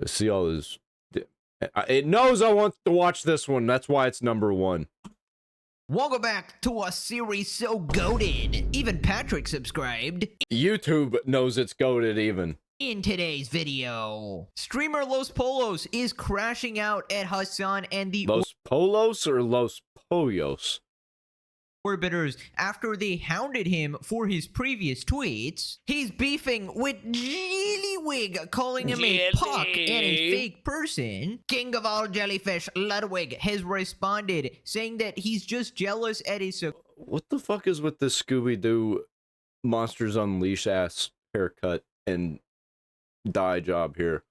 See all this. It knows I want to watch this one. That's why it's number one. Welcome back to a series so goated. Even Patrick subscribed. YouTube knows it's goated even. In today's video, streamer Los Pollos is crashing out at Hasan and the Los Pollos or Los Pollos? Orbiters after they hounded him for his previous tweets. He's beefing with Ludwig, calling him a puck and a fake person. King of all jellyfish, Ludwig, has responded, saying that he's just jealous at his... What the fuck is with this Scooby-Doo Monsters Unleashed ass haircut and dye job here?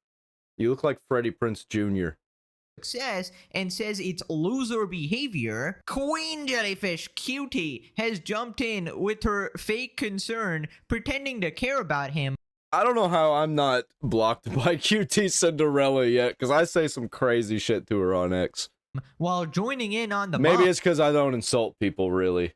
You look like Freddie Prinze Jr. Success and says it's loser behavior. Queen Jellyfish Cutie has jumped in with her fake concern, pretending to care about him. I don't know how I'm not blocked by QT Cinderella yet, because I say some crazy shit to her on X. While joining in on the Maybe it's because I don't insult people, really.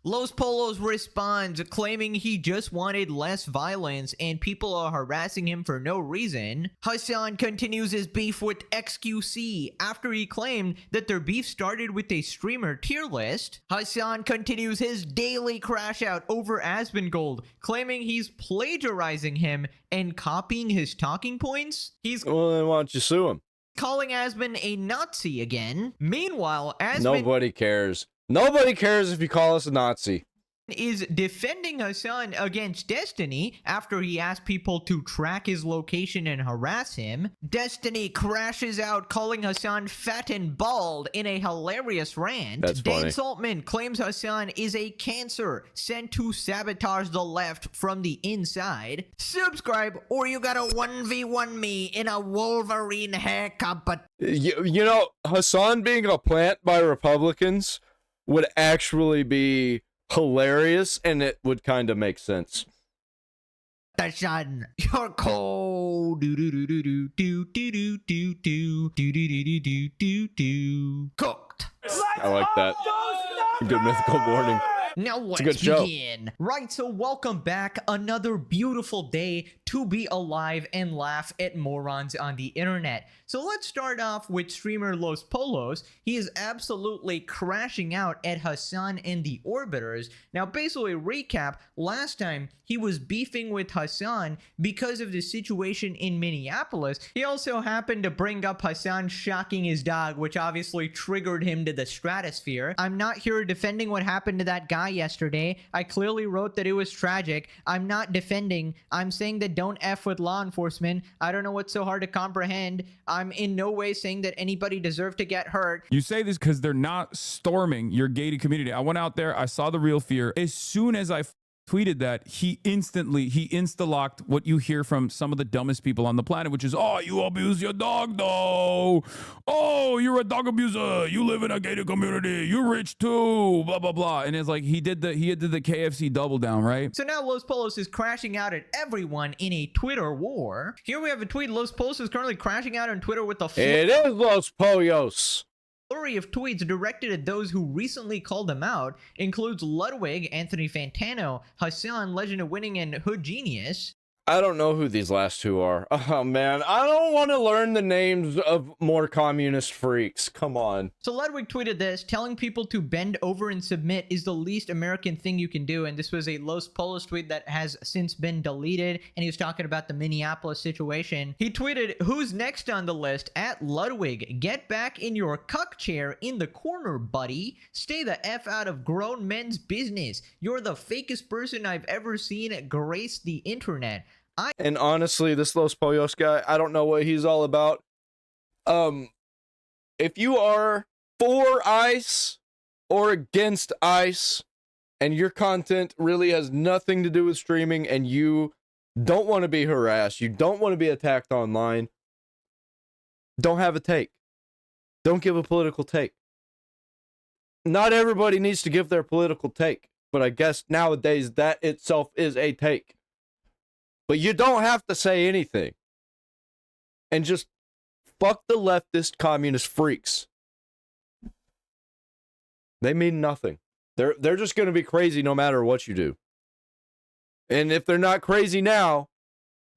Los Pollos responds, claiming he just wanted less violence and people are harassing him for no reason. Hasan continues his beef with XQC after he claimed that their beef started with a streamer tier list. Hasan continues his daily crash out over Asmongold, claiming he's plagiarizing him and copying his talking points. Well, then why don't you sue him? Calling Asmon a Nazi again. Meanwhile, Asmon... Nobody cares. Nobody cares if you call us a Nazi. Is defending Hasan against Destiny after he asked people to track his location and harass him. Destiny crashes out, calling Hasan fat and bald in a hilarious rant. That's funny. Dan Saltman claims Hasan is a cancer sent to sabotage the left from the inside. Subscribe or you gotta 1v1 me in a Wolverine hair competition. You know, Hasan being a plant by Republicans would actually be hilarious, and it would kind of make sense. You're cold. Cooked. I like that. Good mythical morning. Now let's begin. Right, so welcome back. Another beautiful day to be alive and laugh at morons on the internet. So let's start off with streamer Los Pollos. He is absolutely crashing out at Hasan and the Orbiters. Now basically recap, last time he was beefing with Hasan because of the situation in Minneapolis. He also happened to bring up Hasan shocking his dog, which obviously triggered him to the stratosphere. I'm not here defending what happened to that guy yesterday. I clearly wrote that it was tragic. I'm not defending. I'm saying that don't F with law enforcement. I don't know what's so hard to comprehend. I'm in no way saying that anybody deserved to get hurt. You say this because they're not storming your gated community. I went out there. I saw the real fear. As soon as I tweeted that, he insta-locked what you hear from some of the dumbest people on the planet, which is, oh, you abuse your dog though. Oh, you're a dog abuser. You live in a gated community. You're rich too. Blah, blah, blah. And it's like he did the KFC double down, right? So now Los Pollos is crashing out at everyone in a Twitter war. Here we have a tweet. Los Pollos is currently crashing out on Twitter with the It is Los Pollos. flurry of tweets directed at those who recently called him out includes Ludwig, Anthony Fantano, Hasan, Legend of Winning, and Hood Genius. I don't know who these last two are. Oh, man. I don't want to learn the names of more communist freaks. Come on. So Ludwig tweeted this, telling people to bend over and submit is the least American thing you can do. And this was a Los Pollos tweet that has since been deleted. And he was talking about the Minneapolis situation. He tweeted, who's next on the list? At Ludwig, get back in your cuck chair in the corner, buddy. Stay the F out of grown men's business. You're the fakest person I've ever seen grace the internet. And honestly, this Los Pollos guy, I don't know what he's all about. If you are for ICE or against ICE, and your content really has nothing to do with streaming, and you don't want to be harassed, you don't want to be attacked online, don't have a take. Don't give a political take. Not everybody needs to give their political take, but I guess nowadays that itself is a take. But you don't have to say anything. And just fuck the leftist communist freaks. They mean nothing. They're just going to be crazy no matter what you do. And if they're not crazy now,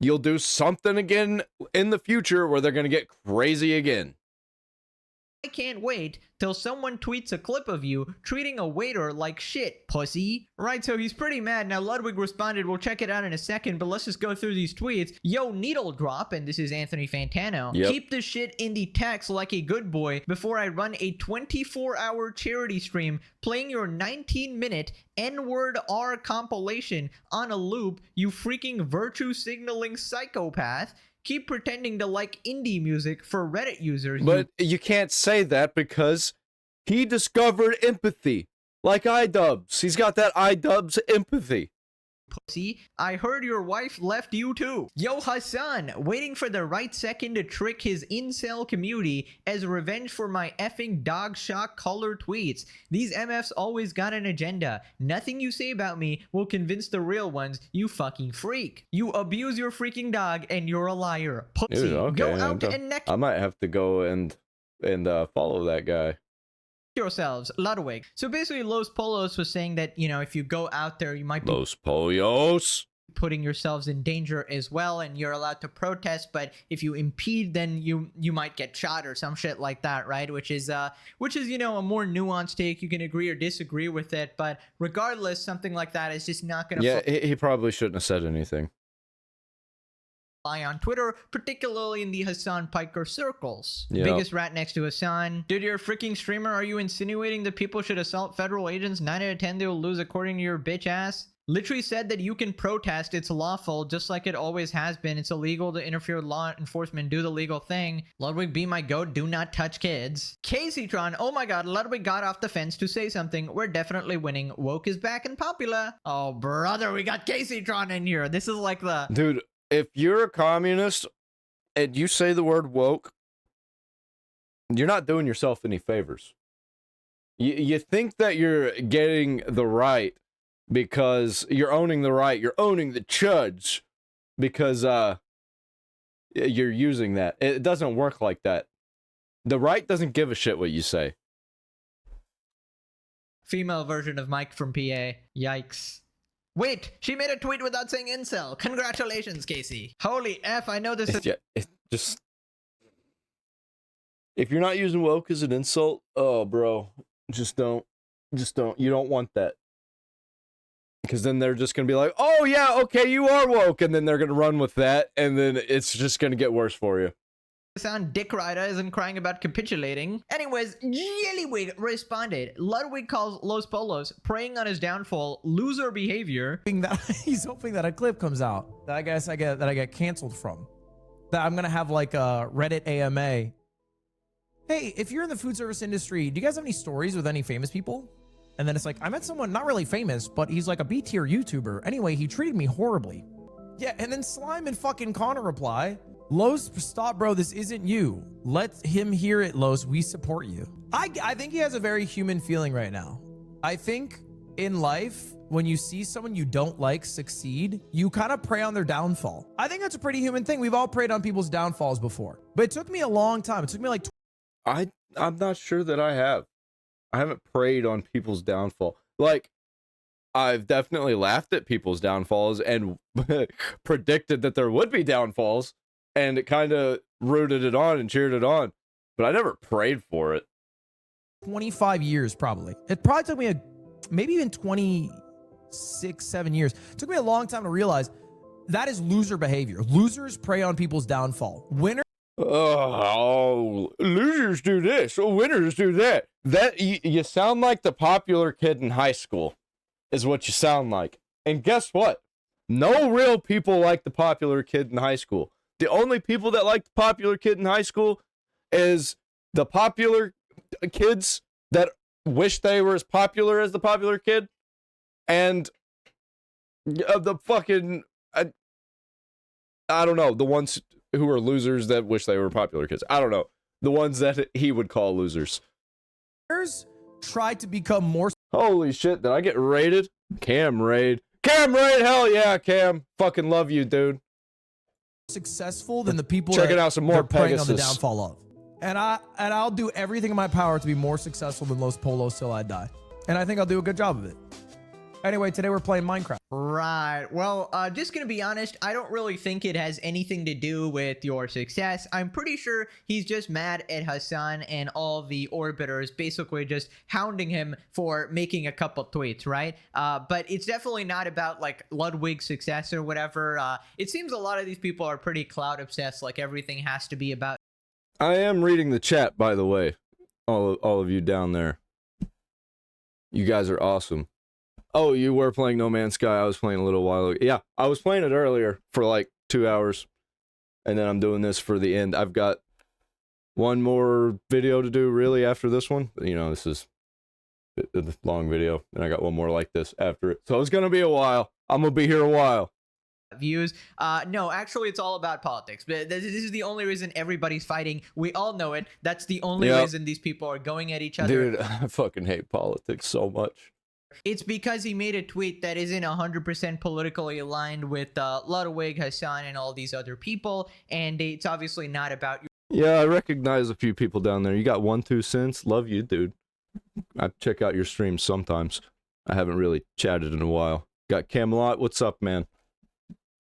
you'll do something again in the future where they're going to get crazy again. I can't wait till someone tweets a clip of you treating a waiter like shit, pussy. Right, so he's pretty mad. Now, Ludwig responded, we'll check it out in a second, but let's just go through these tweets. Yo, needle drop, and this is Anthony Fantano. Yep. Keep the shit in the text like a good boy before I run a 24-hour charity stream playing your 19-minute N-word R compilation on a loop, you freaking virtue signaling psychopath. Keep pretending to like indie music for Reddit users. But you can't say that because he discovered empathy. Like iDubbbz. He's got that iDubbbz empathy. Pussy, I heard your wife left you too. Yo, Hasan, waiting for the right second to trick his incel community as revenge for my effing dog shock color tweets. These MFs always got an agenda. Nothing you say about me will convince the real ones, you fucking freak. You abuse your freaking dog and you're a liar. Pussy, Dude, okay, go out and neck I might have to go and follow that guy. yourselves, Ludwig. So basically, Los Pollos was saying that, you know, if you go out there, you might be Los Pollos. putting yourselves in danger as well, and you're allowed to protest, but if you impede, then you might get shot or some shit like that, right? Which is you know, a more nuanced take. You can agree or disagree with it, but regardless, something like that is just not gonna He probably shouldn't have said anything. fly on Twitter, particularly in the Hasan Piker circles. Yep. Biggest rat next to Hasan. Dude, you're a freaking streamer. Are you insinuating that people should assault federal agents? 9 out of 10 they will lose according to your bitch ass. Literally said that you can protest. It's lawful, just like it always has been. It's illegal to interfere with law enforcement. Do the legal thing. Ludwig, be my goat. Do not touch kids. Caseytron, oh my god, Ludwig got off the fence to say something. We're definitely winning. Woke is back and popular. Oh, brother, we got Caseytron in here. This is like the... Dude, if you're a communist and you say the word woke, you're not doing yourself any favors. You think that you're getting the right because you're owning the right, you're owning the chudge because you're using that. It doesn't work like that. The right doesn't give a shit what you say. Female version of Mike from PA. Yikes. Wait, she made a tweet without saying incel. Congratulations, Casey. Holy F, I know this is... It's just... If you're not using woke as an insult, oh, bro, just don't. You don't want that. Because then they're just going to be like, oh, yeah, okay, you are woke. And then they're going to run with that. And then it's just going to get worse for you. Sound Dick Rider isn't crying about capitulating. Anyways, Jellywig responded. Ludwig calls Los Pollos preying on his downfall loser behavior. He's hoping that a clip comes out that I get canceled from. That I'm gonna have like a Reddit AMA. Hey, if you're in the food service industry, do you guys have any stories with any famous people? And then it's like, I met someone not really famous, but he's like a B tier YouTuber. Anyway, he treated me horribly. Yeah, and then Slime and fucking Connor reply, Los, stop, bro. This isn't you. Let him hear it, Los. We support you. I think he has a very human feeling right now. I think in life, when you see someone you don't like succeed, you kind of prey on their downfall. I think that's a pretty human thing. We've all preyed on people's downfalls before. But it took me a long time. It took me like... I'm not sure that I have. I haven't preyed on people's downfall. Like, I've definitely laughed at people's downfalls and predicted that there would be downfalls. And it kind of rooted it on and cheered it on. But I never prayed for it. 25 years, probably. It probably took me maybe even 26, 7 years. It took me a long time to realize that is loser behavior. Losers prey on people's downfall. Winners... Oh, losers do this. Oh, winners do that. You sound like the popular kid in high school is what you sound like. And guess what? No real people like the popular kid in high school. The only people that like the popular kid in high school is the popular kids that wish they were as popular as the popular kid, and the fucking I don't know, the ones who are losers that wish they were popular kids. I don't know, the ones that he would call losers. Try to become more... Holy shit! Did I get raided? Cam raid. Cam raid. Hell yeah, Cam. Fucking love you, dude. Successful than the people checking that out some more preying on the Pegasus. downfall of. And I'll do everything in my power to be more successful than Los Pollos till I die. And I think I'll do a good job of it. Anyway, today we're playing Minecraft. Right. Well, just gonna be honest, I don't really think it has anything to do with your success. I'm pretty sure he's just mad at Hasan and all the orbiters basically just hounding him for making a couple tweets, right? But it's definitely not about like Ludwig's success or whatever. It seems a lot of these people are pretty cloud obsessed, like everything has to be about. I am reading the chat, by the way. All of you down there. You guys are awesome. Oh, you were playing No Man's Sky. I was playing a little while ago. Yeah, I was playing it earlier for like 2 hours. And then I'm doing this for the end. I've got one more video to do, really, after this one. You know, this is a long video. And I got one more like this after it. So it's going to be a while. I'm going to be here a while. Views. No, actually, it's all about politics. But this is the only reason everybody's fighting. We all know it. That's the only reason these people are going at each other. Dude, I fucking hate politics so much. It's because he made a tweet that isn't 100% politically aligned with Ludwig, Hasan, and all these other people, and it's obviously not about you. Yeah, I recognize a few people down there. You got 1-2 cents. Love you, dude. I check out your streams sometimes. I haven't really chatted in a while. Got Camelot. What's up, man?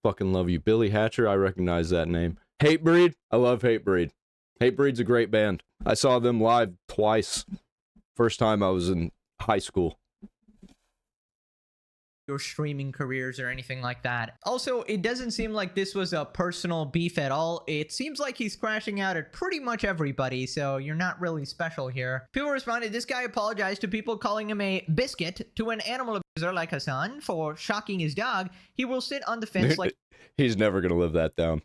Fucking love you. Billy Hatcher. I recognize that name. Hatebreed. I love Hatebreed. Hatebreed's a great band. I saw them live twice. First time I was in high school. Your streaming careers or anything like that. Also, it doesn't seem like this was a personal beef at all. It seems like he's crashing out at pretty much everybody, so you're not really special here. People responded, this guy apologized to people calling him a biscuit, to an animal abuser like Hasan for shocking his dog. He will sit on the fence like he's never gonna live that down.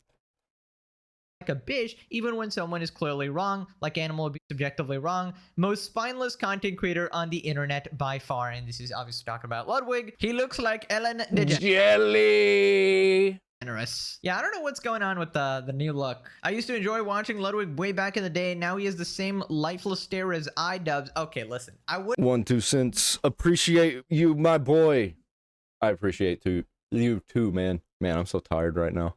A bitch, even when someone is clearly wrong, like animal abuse subjectively wrong. Most spineless content creator on the internet by far, and this is obviously talking about Ludwig. He looks like Ellen DeGeneres. Jelly. Yeah, I don't know what's going on with the new look. I used to enjoy watching Ludwig way back in the day. Now he has the same lifeless stare as iDubbbz. Okay, listen, I would 1-2 cents. Appreciate you, my boy. I appreciate you too, man. Man, I'm so tired right now.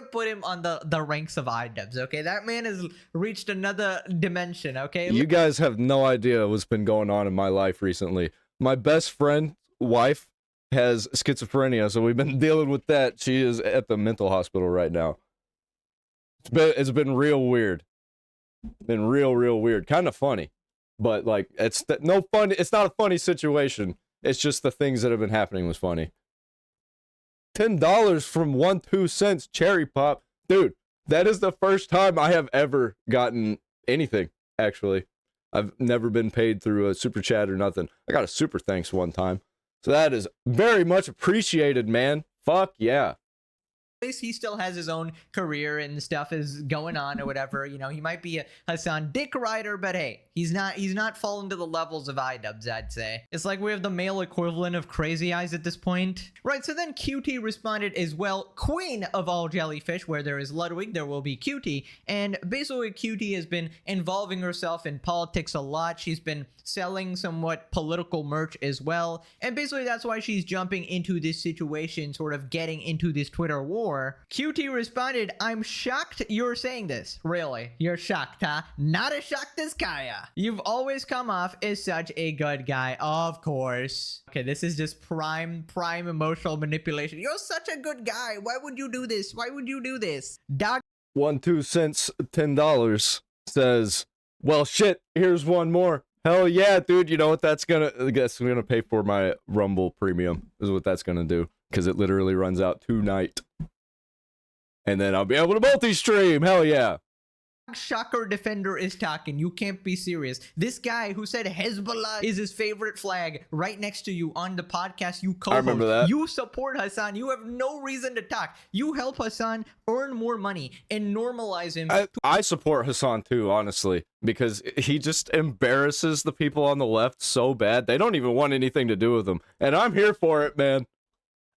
put him on the ranks of iDubbbz. Okay, that man has reached another dimension. Okay, you guys have no idea what's been going on in my life recently. My best friend's wife has schizophrenia, so we've been dealing with that. She is at the mental hospital right now. It's been real weird. Been real weird. Kind of funny, but like it's no fun. It's not a funny situation. It's just the things that have been happening was funny. $10 from 1-2 cents cherry pop. Dude, that is the first time I have ever gotten anything, actually. I've never been paid through a super chat or nothing. I got a super thanks one time. So that is very much appreciated, man. Fuck yeah. He still has his own career and stuff is going on or whatever. You know, he might be a Hasan dick rider, but hey, he's not fallen to the levels of iDubbbz, I'd say. It's like we have the male equivalent of Crazy Eyes at this point. Right, so then QT responded as well, queen of all jellyfish, where there is Ludwig, there will be QT. And basically QT has been involving herself in politics a lot. She's been selling somewhat political merch as well. And basically that's why she's jumping into this situation, sort of getting into this Twitter war. QT responded, I'm shocked you're saying this. Really? You're shocked, huh? Not as shocked as Kaya. You've always come off as such a good guy. Of course. Okay, this is just prime emotional manipulation. You're such a good guy. Why would you do this? Why would you do this? Dog. 1-2 cents, $10 says, well, shit, here's one more. Hell yeah, dude. You know what that's gonna pay for my Rumble premium is what that's gonna do. Because it literally runs out tonight. And then I'll be able to multi-stream. Hell yeah. Shocker Defender is talking. You can't be serious. This guy who said Hezbollah is his favorite flag right next to you on the podcast you co-host. I remember that. You support Hasan. You have no reason to talk. You help Hasan earn more money and normalize him. I support Hasan too, honestly, because he just embarrasses the people on the left so bad. They don't even want anything to do with him. And I'm here for it, man.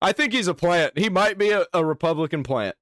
I think he's a plant. He might be a Republican plant.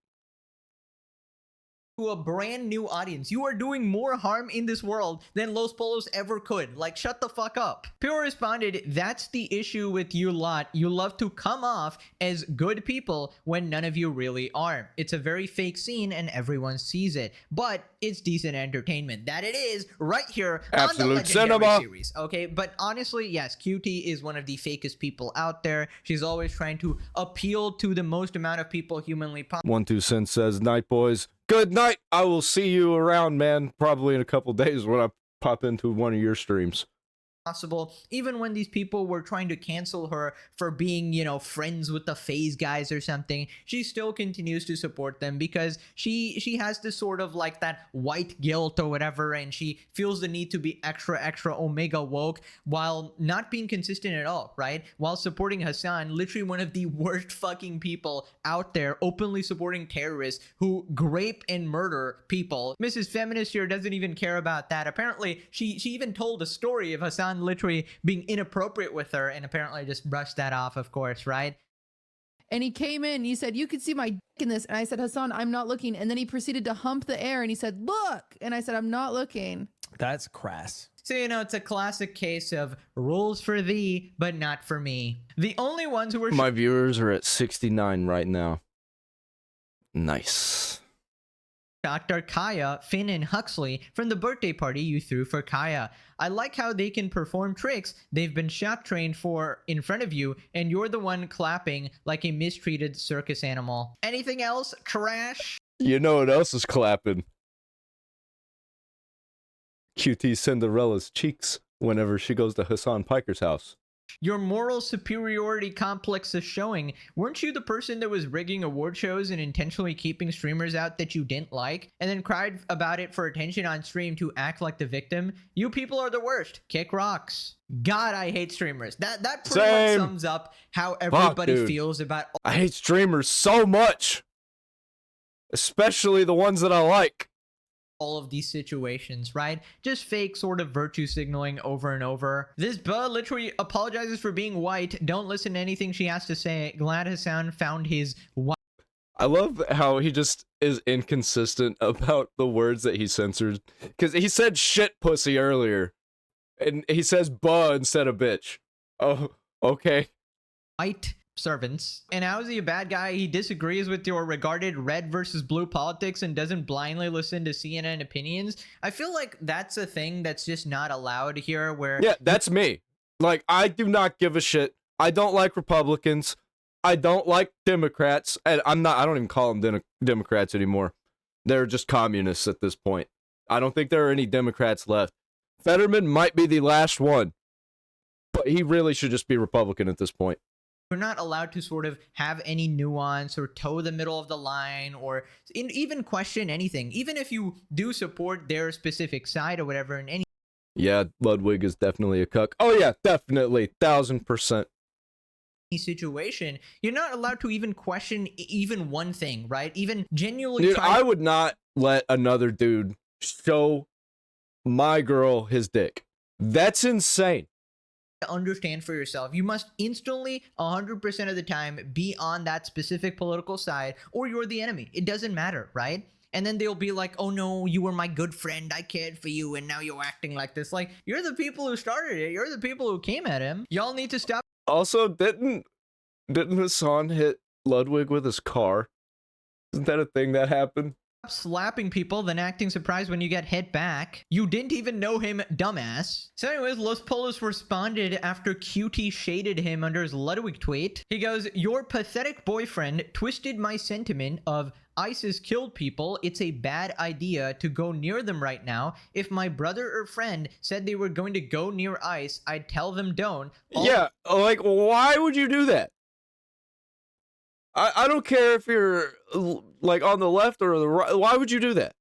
to a brand new audience. You are doing more harm in this world than Los Pollos ever could. Like, shut the fuck up. Pure responded, that's the issue with you lot. You love to come off as good people when none of you really are. It's a very fake scene and everyone sees it, but it's decent entertainment. That it is right here on the Absolute Legendary cinema. series. Okay, but honestly, yes, QT is one of the fakest people out there. She's always trying to appeal to the most amount of people humanly possible. 1-2 says, night boys. Good night. I will see you around, man. Probably in a couple days when I pop into one of your streams. Even when these people were trying to cancel her for being, you know, friends with the phase guys or something, she still continues to support them because she has this sort of like that white guilt or whatever, and she feels the need to be extra omega woke while not being consistent at all, right? While supporting Hasan, literally one of the worst fucking people out there, openly supporting terrorists who grape and murder people. Mrs. Feminist here doesn't even care about that. Apparently, she even told a story of Hasan literally being inappropriate with her, and apparently just brushed that off, of course, right? And he came in, he said, you could see my dick in this. And I said, Hasan, I'm not looking. And then he proceeded to hump the air and he said, look. And I said, I'm not looking. That's crass. So, you know, it's a classic case of rules for thee, but not for me. The only ones who were... My viewers are at 69 right now. Nice. Dr. Kaya, Finn, and Huxley from the birthday party you threw for Kaya. I like how they can perform tricks they've been shock trained for in front of you, and you're the one clapping like a mistreated circus animal. Anything else? Trash? You know what else is clapping? QT Cinderella's cheeks whenever she goes to Hasan Piker's house. Your moral superiority complex is showing. Weren't you the person that was rigging award shows and intentionally keeping streamers out that you didn't like, and then cried about it for attention on stream to act like the victim? You people are the worst. Kick rocks. God, I hate streamers. That pretty much sums up how everybody feels about... I hate streamers so much. Especially the ones that I like. All of these situations, right? Just fake sort of virtue signaling over and over. This buh literally apologizes for being white. Don't listen to anything she has to say. Glad Hasan found his white. I love how he just is inconsistent about the words that he censored. Because he said shit pussy earlier. And he says buh instead of bitch. Oh, okay. White servants. And how is he a bad guy? He disagrees with your regarded red versus blue politics and doesn't blindly listen to CNN opinions. I feel like that's a thing that's just not allowed here, where... Yeah, that's me. Like, I do not give a shit. I don't like Republicans. I don't like Democrats. And I don't even call them Democrats anymore. They're just communists at this point. I don't think there are any Democrats left. Fetterman might be the last one, but he really should just be Republican at this point. We're not allowed to sort of have any nuance or toe the middle of the line or even question anything, even if you do support their specific side or whatever. In any Ludwig is definitely a cuck. Oh yeah, definitely, 1000%. Situation, you're not allowed to even question even one thing, right? Even genuinely. Dude, I would not let another dude show my girl his dick. That's insane. Understand for yourself. You must instantly 100% of the time be on that specific political side, or you're the enemy. It doesn't matter, right? And then they'll be like, oh no, you were my good friend, I cared for you, and now you're acting like this. Like, you're the people who started it. You're the people who came at him. Y'all need to stop. Also, didn't Hasan hit Ludwig with his car? Isn't that a thing that happened? Slapping people, then acting surprised when you get hit back. You didn't even know him, dumbass. So anyways, Los Pollos responded after QT shaded him under his Ludwig tweet. He goes, your pathetic boyfriend twisted my sentiment of ISIS killed people. It's a bad idea to go near them right now. If my brother or friend said they were going to go near ICE, I'd tell them don't. Yeah, like, why would you do that? I don't care if you're like on the left or the right. Why would you do that?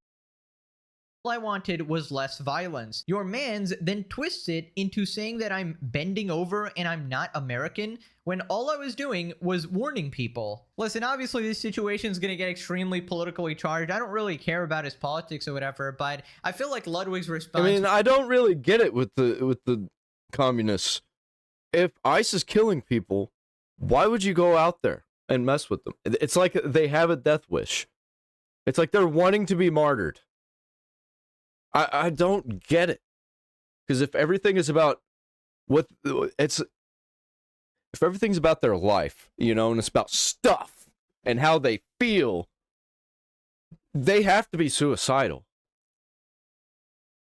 All I wanted was less violence. Your mans then twists it into saying that I'm bending over and I'm not American, when all I was doing was warning people. Listen, obviously this situation is going to get extremely politically charged. I don't really care about his politics or whatever, but I feel like Ludwig's response... I mean, I don't really get it with the communists. If ICE is killing people, why would you go out there and mess with them? It's like they have a death wish. It's like they're wanting to be martyred. I don't get it. Because if everything is about if everything's about their life, you know, and it's about stuff and how they feel, they have to be suicidal.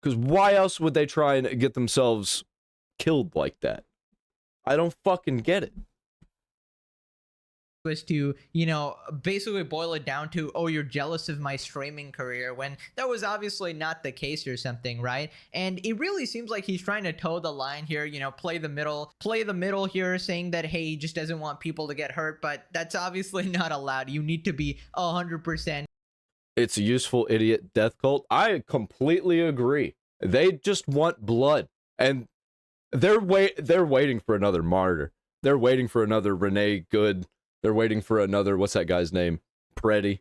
Because why else would they try and get themselves killed like that? I don't fucking get it. Was to, you know, basically boil it down to, oh, you're jealous of my streaming career, when that was obviously not the case or something, right? And it really seems like he's trying to toe the line here, you know, play the middle here, saying that, hey, he just doesn't want people to get hurt, but that's obviously not allowed. You need to be 100%. It's a useful idiot death cult. I completely agree. They just want blood, and they're waiting for another martyr. They're waiting for another Renee Good. They're waiting for another, what's that guy's name? Preddy.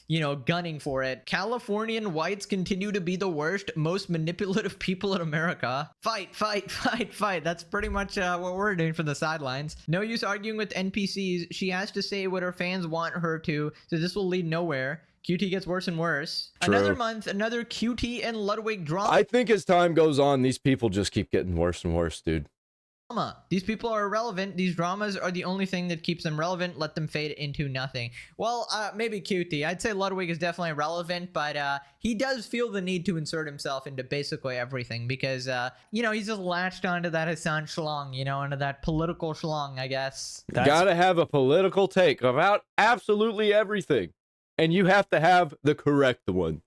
You know, gunning for it. Californian whites continue to be the worst, most manipulative people in America. Fight, fight, fight, fight. That's pretty much what we're doing from the sidelines. No use arguing with NPCs. She has to say what her fans want her to, so this will lead nowhere. QT gets worse and worse. True. Another month, another QT and Ludwig drama. I think as time goes on, these people just keep getting worse and worse, dude. These people are irrelevant. These dramas are the only thing that keeps them relevant. Let them fade into nothing. Well, maybe QT. I'd say Ludwig is definitely relevant, but he does feel the need to insert himself into basically everything because, you know, he's just latched onto that Hasan schlong, you know, onto that political schlong, I guess. Gotta have a political take about absolutely everything. And you have to have the correct one.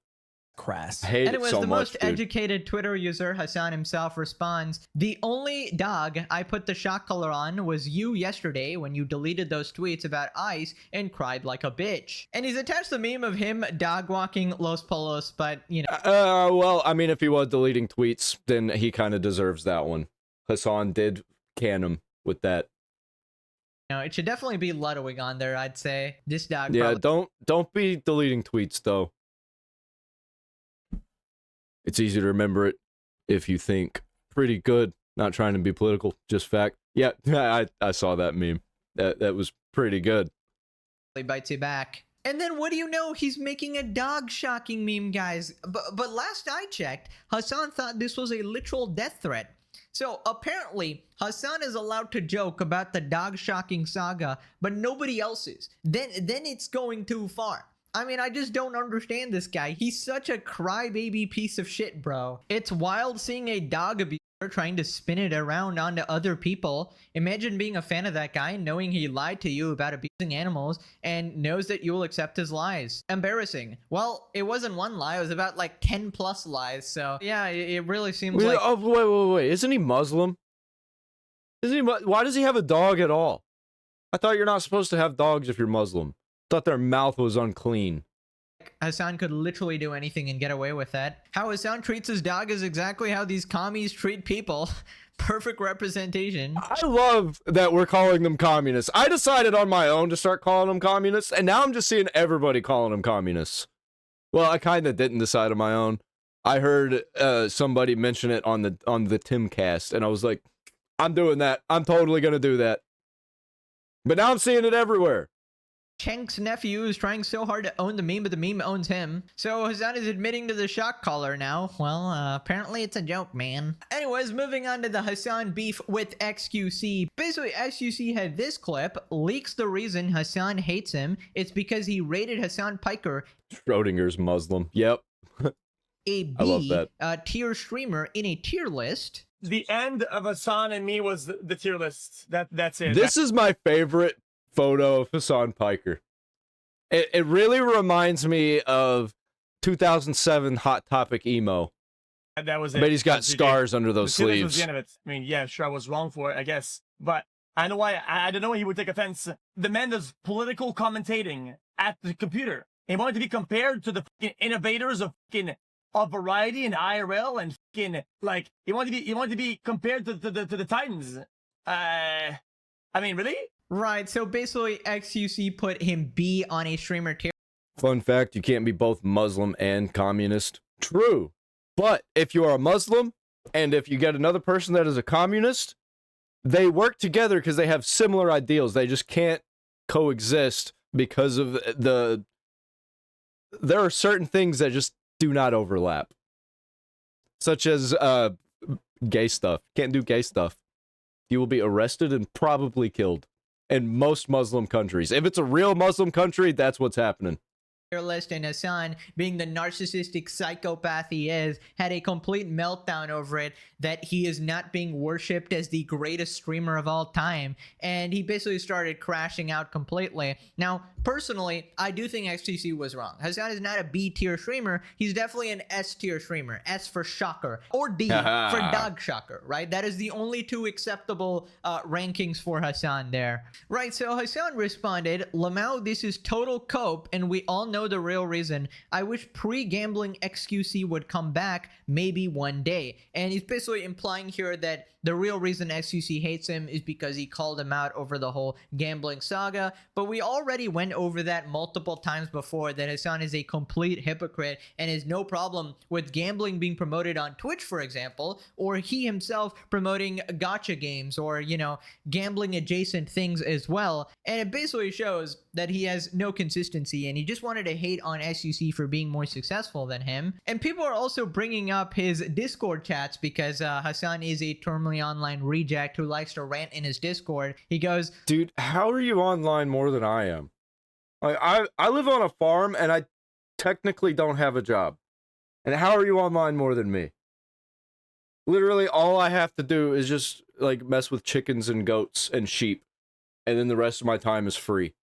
Crass. I hate And it it was so the much, most dude. educated Twitter user, Hasan himself, responds, "The only dog I put the shock collar on was you yesterday when you deleted those tweets about ICE and cried like a bitch." And he's attached the meme of him dog walking Los Pollos, but, you know. Well, I mean, if he was deleting tweets, then he kind of deserves that one. Hasan did can him with that. No, it should definitely be Ludwig on there, I'd say. This dog Yeah, probably... don't be deleting tweets, though. It's easy to remember it if you think pretty good. Not trying to be political, just fact. Yeah, I saw that meme. That was pretty good. He bites you back. And then what do you know? He's making a dog shocking meme, guys. But last I checked, Hasan thought this was a literal death threat. So apparently, Hasan is allowed to joke about the dog shocking saga, but nobody else is. Then it's going too far. I mean, I just don't understand this guy. He's such a crybaby piece of shit, bro. It's wild seeing a dog abuser trying to spin it around onto other people. Imagine being a fan of that guy, knowing he lied to you about abusing animals, and knows that you will accept his lies. Embarrassing. Well, it wasn't one lie, it was about like 10 plus lies, so yeah, it really seems like... Oh, wait. Isn't he Muslim? Why does he have a dog at all? I thought you're not supposed to have dogs if you're Muslim. Thought their mouth was unclean. Hasan could literally do anything and get away with that. How Hasan treats his dog is exactly how these commies treat people. Perfect representation. I love that we're calling them communists. I decided on my own to start calling them communists, and now I'm just seeing everybody calling them communists. Well, I kind of didn't decide on my own. I heard somebody mention it on the Timcast, and I was like, I'm doing that. I'm totally gonna do that. But now I'm seeing it everywhere. Chenk's nephew is trying so hard to own the meme, but the meme owns him. So Hasan is admitting to the shock collar now. Well, apparently it's a joke, man. Anyways, moving on to the Hasan beef with XQC. Basically, XQC had this clip, leaks the reason Hasan hates him. It's because he rated Hasan Piker, Schrodinger's Muslim. Yep. a I love B that. Tier streamer in a tier list. The end of Hasan and me was the tier list. That's it. This is my favorite photo of Hasan Piker. It really reminds me of 2007 Hot Topic emo. That was it. I bet he's got scars under those The tier list was sleeves. the end of it. I mean, yeah, sure, I was wrong for it, I guess. But I know why. I don't know why he would take offense. The man does political commentating at the computer. He wanted to be compared to the fucking innovators of fucking of variety and IRL and fucking like he wanted to be compared to the Titans. I mean, really? Right, so basically XQC put him B on a streamer tier. Fun fact, you can't be both Muslim and communist. True. But if you are a Muslim, and if you get another person that is a communist, they work together because they have similar ideals. They just can't coexist because of there are certain things that just do not overlap, such as gay stuff. Can't do gay stuff. You will be arrested and probably killed in most Muslim countries. If it's a real Muslim country, that's what's happening. List, and Hasan, being the narcissistic psychopath he is, had a complete meltdown over it, that he is not being worshipped as the greatest streamer of all time, and he basically started crashing out completely. Now, personally, I do think XTC was wrong. Hasan is not a B tier streamer. He's definitely an S tier streamer. S for shocker, or D for dog shocker, right? That is the only two acceptable rankings for Hasan there. Right, so Hasan responded, Lamau, this is total cope, and we all know the real reason. I wish pre-gambling XQC would come back maybe one day. And he's basically implying here that the real reason XQC hates him is because he called him out over the whole gambling saga. But we already went over that multiple times before, that Hasan is a complete hypocrite and has no problem with gambling being promoted on Twitch, for example, or he himself promoting gacha games or, you know, gambling adjacent things as well. And it basically shows that he has no consistency, and he just wanted to hate on XQC for being more successful than him. And people are also bringing up his Discord chats because Hasan is a terminally online reject who likes to rant in his Discord. He goes, dude, how are you online more than I am? Like, I live on a farm and I technically don't have a job. And how are you online more than me? Literally all I have to do is just like mess with chickens and goats and sheep, and then the rest of my time is free.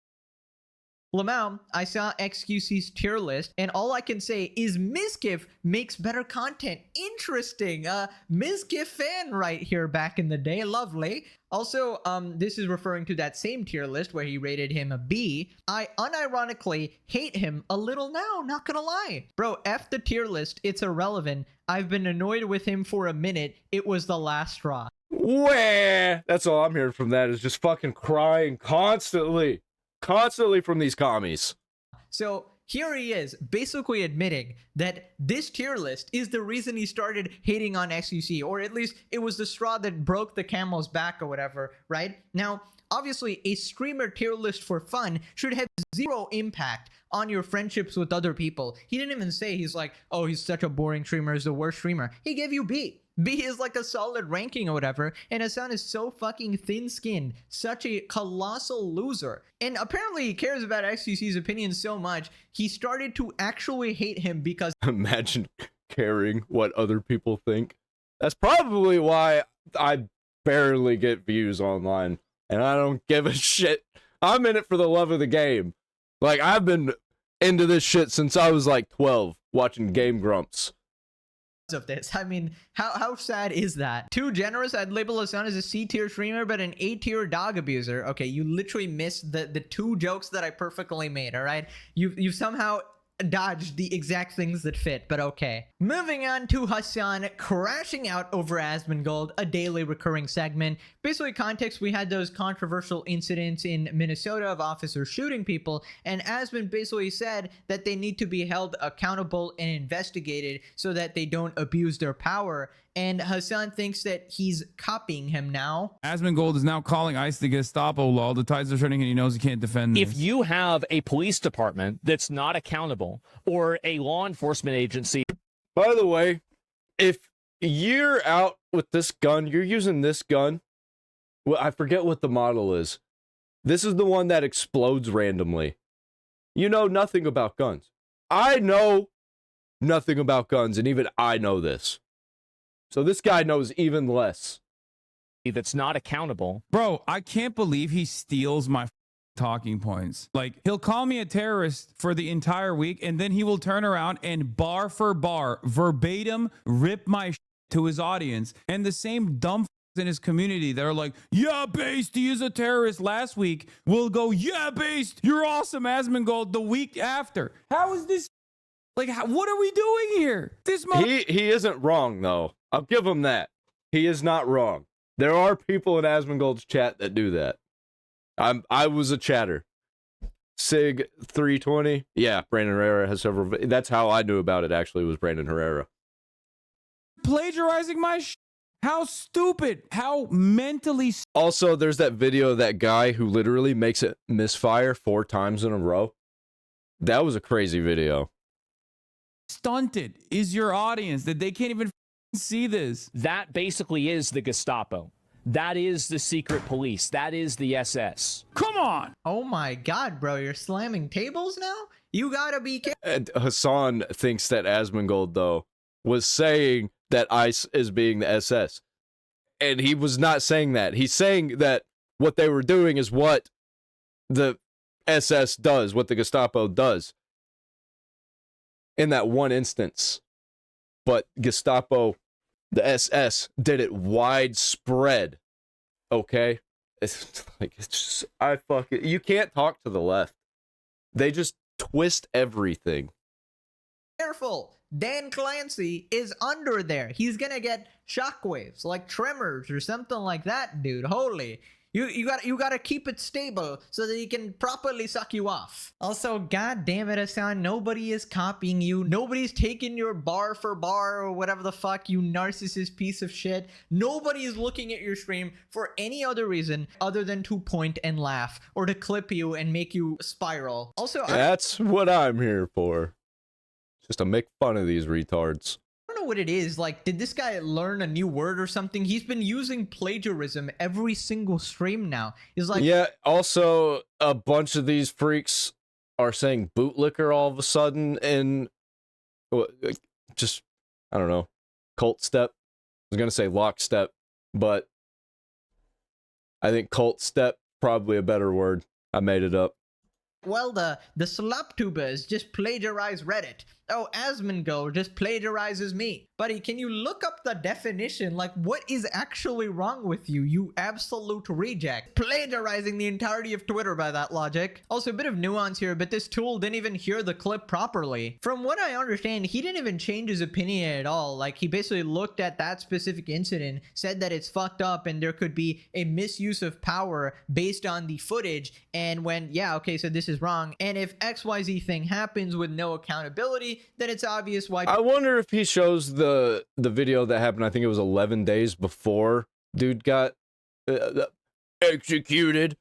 Lamau, I saw XQC's tier list, and all I can say is Mizkif makes better content. Interesting. Mizkif fan right here back in the day. Lovely. Also, this is referring to that same tier list where he rated him a B. I unironically hate him a little now, not gonna lie. Bro, F the tier list. It's irrelevant. I've been annoyed with him for a minute. It was the last straw. Wah! That's all I'm hearing from that is just fucking crying constantly from these commies. So here he is basically admitting that this tier list is the reason he started hating on XQC, or at least it was the straw that broke the camel's back or whatever, right? Now, obviously, a streamer tier list for fun should have zero impact on your friendships with other people. He didn't even say he's like, oh, he's such a boring streamer, he's the worst streamer. He gave you B. B is like a solid ranking or whatever, and Hasan is so fucking thin-skinned, such a colossal loser. And apparently he cares about XQC's opinion so much, he started to actually hate him because... Imagine caring what other people think. That's probably why I barely get views online, and I don't give a shit. I'm in it for the love of the game. Like, I've been into this shit since I was like 12, watching Game Grumps. Of this. I mean, how sad is that? Too generous? I'd label Hasan as a C tier streamer, but an A tier dog abuser. Okay, you literally missed the two jokes that I perfectly made, all right? You've somehow dodged the exact things that fit, but okay. Moving on to Hasan crashing out over Asmongold, a daily recurring segment. Basically, context, we had those controversial incidents in Minnesota of officers shooting people, and Asmon basically said that they need to be held accountable and investigated so that they don't abuse their power. And Hasan thinks that he's copying him now. Asmongold is now calling ICE the Gestapo, lol. The tides are turning and he knows he can't defend this. If you have a police department that's not accountable, or a law enforcement agency... By the way, if you're out with this gun, you're using this gun, well, I forget what the model is. This is the one that explodes randomly. You know nothing about guns. I know nothing about guns, and even I know this. So this guy knows even less. That's not accountable. Bro, I can't believe he steals my talking points. Like, he'll call me a terrorist for the entire week, and then he will turn around and bar for bar, verbatim, rip my to his audience. And the same dumb in his community that are like, yeah, Based, he is a terrorist last week, will go, yeah, Based, you're awesome, Asmongold, the week after. How is this? Like, what are we doing here? This he isn't wrong, though. I'll give him that. He is not wrong. There are people in Asmongold's chat that do that. I was a chatter. Sig 320. Yeah, Brandon Herrera has several. That's how I knew about it, actually, was Brandon Herrera. Plagiarizing my How stupid. How mentally Also, there's that video of that guy who literally makes it misfire 4 times in a row. That was a crazy video. stunted is your audience that they can't even see this. That basically is the Gestapo. That is the secret police. That is the SS. Come on. Oh my god, bro, you're slamming tables now? You gotta be careful. And Hasan thinks that Asmongold, though, was saying that ICE is being the SS. And he was not saying that. He's saying that what they were doing is what the SS does, what the Gestapo does. In that one instance. But Gestapo, the SS, did it widespread. Okay? It's like, it's just, you can't talk to the left. They just twist everything. Careful. Dan Clancy is under there. He's gonna get shockwaves, like tremors or something like that, dude. Holy. You gotta keep it stable so that he can properly suck you off. Also, god damn it, Hasan, nobody is copying you. Nobody's taking your bar for bar or whatever the fuck, you narcissist piece of shit. Nobody is looking at your stream for any other reason other than to point and laugh or to clip you and make you spiral. Also, That's what I'm here for. Just to make fun of these retards. I don't know what it is. Like, did this guy learn a new word or something? He's been using plagiarism every single stream now. He's like, Yeah, also, a bunch of these freaks are saying bootlicker all of a sudden in just, I don't know, cult step. I was going to say lockstep, but I think cult step, probably a better word. I made it up. well, the slaptubers just plagiarize Reddit. Oh, Asmongold just plagiarizes me. Buddy, can you look up the definition? Like, what is actually wrong with you, you absolute reject? Plagiarizing the entirety of Twitter by that logic. Also, a bit of nuance here, but this tool didn't even hear the clip properly. From what I understand, he didn't even change his opinion at all. Like, he basically looked at that specific incident, said that it's fucked up and there could be a misuse of power based on the footage, and went, yeah, okay, so this is wrong. And if XYZ thing happens with no accountability, then it's obvious why. I wonder if he shows the video that happened, I think it was 11 days before dude got executed,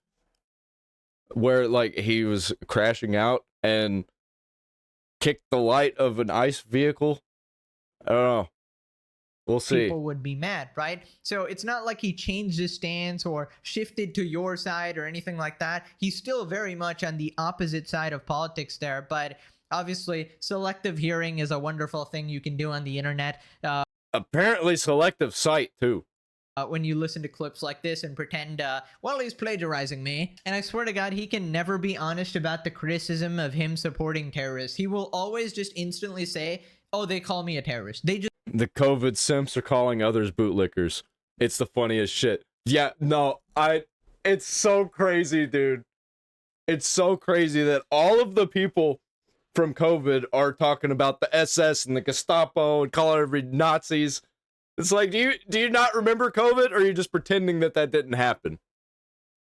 where like he was crashing out and kicked the light of an ICE vehicle. I don't know. We'll see. People would be mad, right? So it's not like he changed his stance or shifted to your side or anything like that. He's still very much on the opposite side of politics there, but obviously selective hearing is a wonderful thing you can do on the internet. Apparently selective sight too. When you listen to clips like this and pretend, well, he's plagiarizing me. And I swear to God, he can never be honest about the criticism of him supporting terrorists. He will always just instantly say, oh, they call me a terrorist. They just... The COVID simps are calling others bootlickers. It's the funniest shit. Yeah, no, it's so crazy, dude. It's so crazy that all of the people from COVID are talking about the SS and the Gestapo and calling everybody Nazis. It's like, do you not remember COVID, or are you just pretending that didn't happen?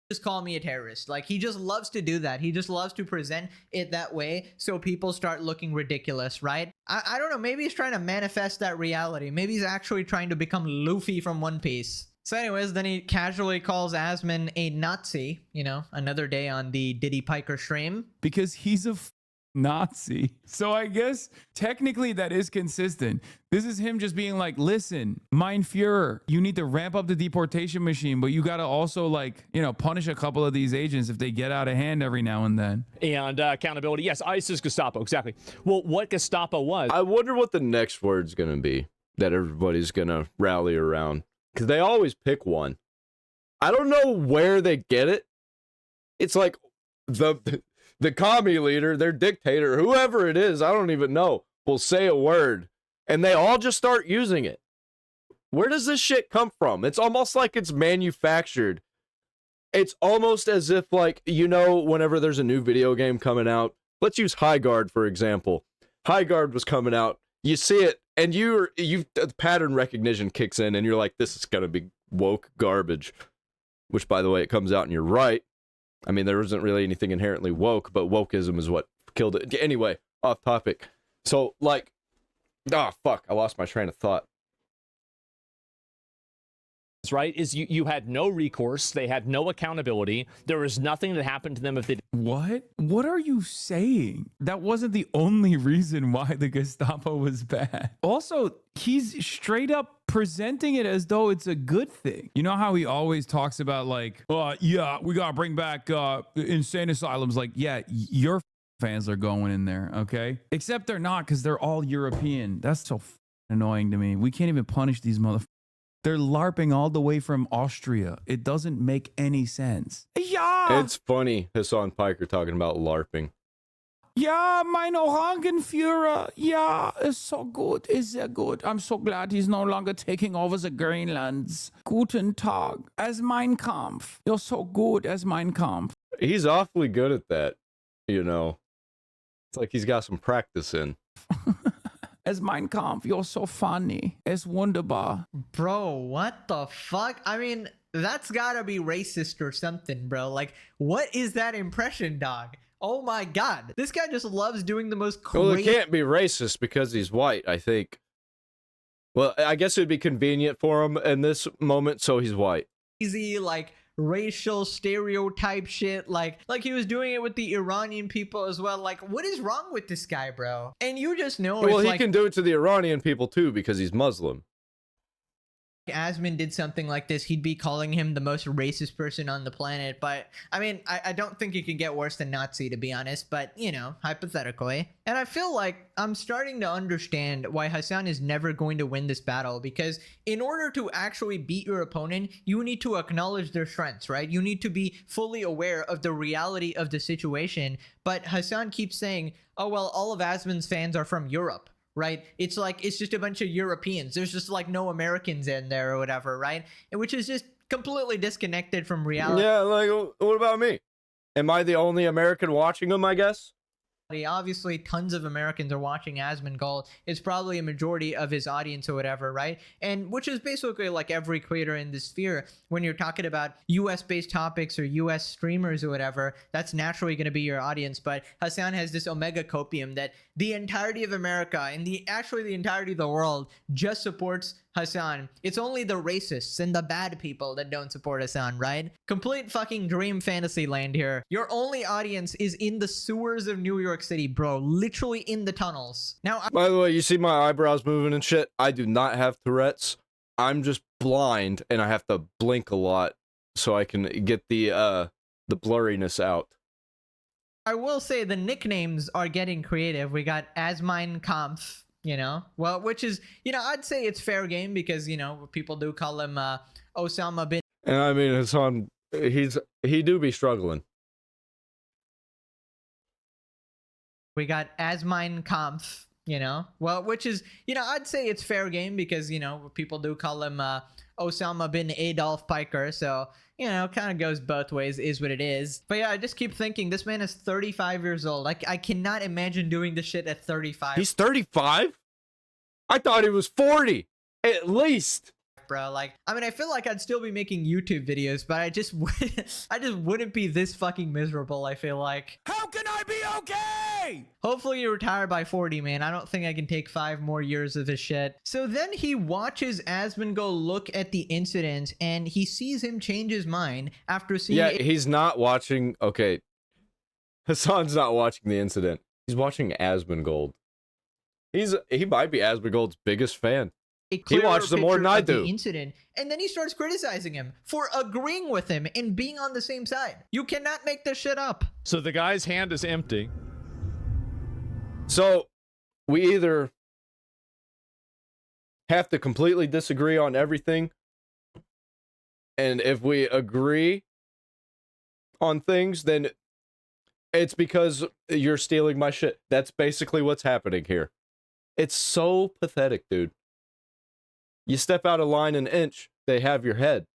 Just call me a terrorist. Like, he just loves to do that. He just loves to present it that way so people start looking ridiculous, right? I don't know, maybe he's trying to manifest that reality. Maybe he's actually trying to become Luffy from One Piece. So anyways, then he casually calls Asmon a Nazi, you know, another day on the Diddy Piker stream. Because he's a Nazi. So I guess technically that is consistent. This is him just being like, listen, Mein Fuhrer, you need to ramp up the deportation machine, but you got to also, like, you know, punish a couple of these agents if they get out of hand every now and then. And accountability. Yes, ISIS Gestapo. Exactly. Well, what Gestapo was. I wonder what the next word's going to be that everybody's going to rally around, because they always pick one. I don't know where they get it. It's like the commie leader, their dictator, whoever it is, I don't even know, will say a word, and they all just start using it. Where does this shit come from? It's almost like it's manufactured. It's almost as if, like, you know, whenever there's a new video game coming out, let's use High Guard, for example. High Guard was coming out. You see it, and the pattern recognition kicks in, and you're like, this is going to be woke garbage. Which, by the way, it comes out, and you're right. I mean, there isn't really anything inherently woke, but wokeism is what killed it. Anyway, off topic. So, like, oh, fuck, I lost my train of thought. right? Is you had no recourse. They had no accountability. There was nothing that happened to them if they What? What are you saying? That wasn't the only reason why the Gestapo was bad. Also, he's straight up presenting it as though it's a good thing. You know how he always talks about like, yeah, we gotta bring back insane asylums. Like, yeah, your fans are going in there, okay? Except they're not, because they're all European. That's so annoying to me. We can't even punish these motherfuckers. They're LARPing all the way from Austria. It doesn't make any sense. Yeah. It's funny, Hasan Piker talking about LARPing. Yeah, mein Orangenführer. Yeah, it's so good. It's sehr good. I'm so glad he's no longer taking over the Greenlands. Guten Tag. As Mein Kampf. You're so good as Mein Kampf. He's awfully good at that, you know. It's like he's got some practice in. As Mein Kampf, you're so funny. Es wunderbar. Bro, what the fuck? I mean, that's gotta be racist or something, bro. Like, what is that impression, dog? Oh my god. This guy just loves doing the most Well, it crazy... can't be racist because he's white, I think. Well, I guess it'd be convenient for him in this moment, so he's white. like racial stereotype shit, like he was doing it with the Iranian people as well. Like, what is wrong with this guy, bro? And you just know, Well, if, he like, can do it to the Iranian people too because he's Muslim. Asmon did something like this, he'd be calling him the most racist person on the planet. But I mean, I don't think it could get worse than Nazi, to be honest, but you know, hypothetically. And I feel like I'm starting to understand why Hasan is never going to win this battle, because in order to actually beat your opponent, you need to acknowledge their strengths, right? You need to be fully aware of the reality of the situation. But Hasan keeps saying, oh well, all of Asmon's fans are from Europe, right? It's like, it's just a bunch of Europeans. There's just like no Americans in there or whatever, right? And which is just completely disconnected from reality. Yeah, like, what about me? Am I the only American watching him, I guess? Obviously, tons of Americans are watching Asmongold. It's probably a majority of his audience or whatever, right? And which is basically like every creator in the sphere. When you're talking about US-based topics or US streamers or whatever, that's naturally going to be your audience. But Hasan has this omega copium that the entirety of America and actually the entirety of the world just supports Hasan. It's only the racists and the bad people that don't support Hasan, right? Complete fucking dream fantasy land here. Your only audience is in the sewers of New York City, bro. Literally in the tunnels. Now, By the way, you see my eyebrows moving and shit? I do not have Tourette's. I'm just blind, and I have to blink a lot so I can get the blurriness out. I will say the nicknames are getting creative. We got As Mein Kampf, you know, well, which is, you know, I'd say it's fair game because, you know, people do call him Osama bin. And I mean, Hasan, he do be struggling. We got As Mein Kampf, you know, well, which is, you know, I'd say it's fair game because, you know, people do call him Osama bin Adolf Piker. So, you know, kind of goes both ways, is what it is. But yeah, I just keep thinking this man is 35 years old. I cannot imagine doing this shit at 35. He's 35? I thought he was 40, at least. Bro, like, I mean, I feel like I'd still be making YouTube videos, but I just wouldn't be this fucking miserable, I feel like. How can I be okay? Hopefully you retire by 40, man. I don't think I can take 5 more years of this shit. So then he watches Asmon go look at the incident, and he sees him change his mind after seeing Yeah, he's not watching. Okay, Hasan's not watching the incident. He's watching Asmongold. He might be Asmongold's biggest fan. He watches them more than I do. Incident, and then he starts criticizing him for agreeing with him and being on the same side. You cannot make this shit up. So the guy's hand is empty. So we either have to completely disagree on everything, and if we agree on things, then it's because you're stealing my shit. That's basically what's happening here. It's so pathetic, dude. You step out of line an inch, they have your head.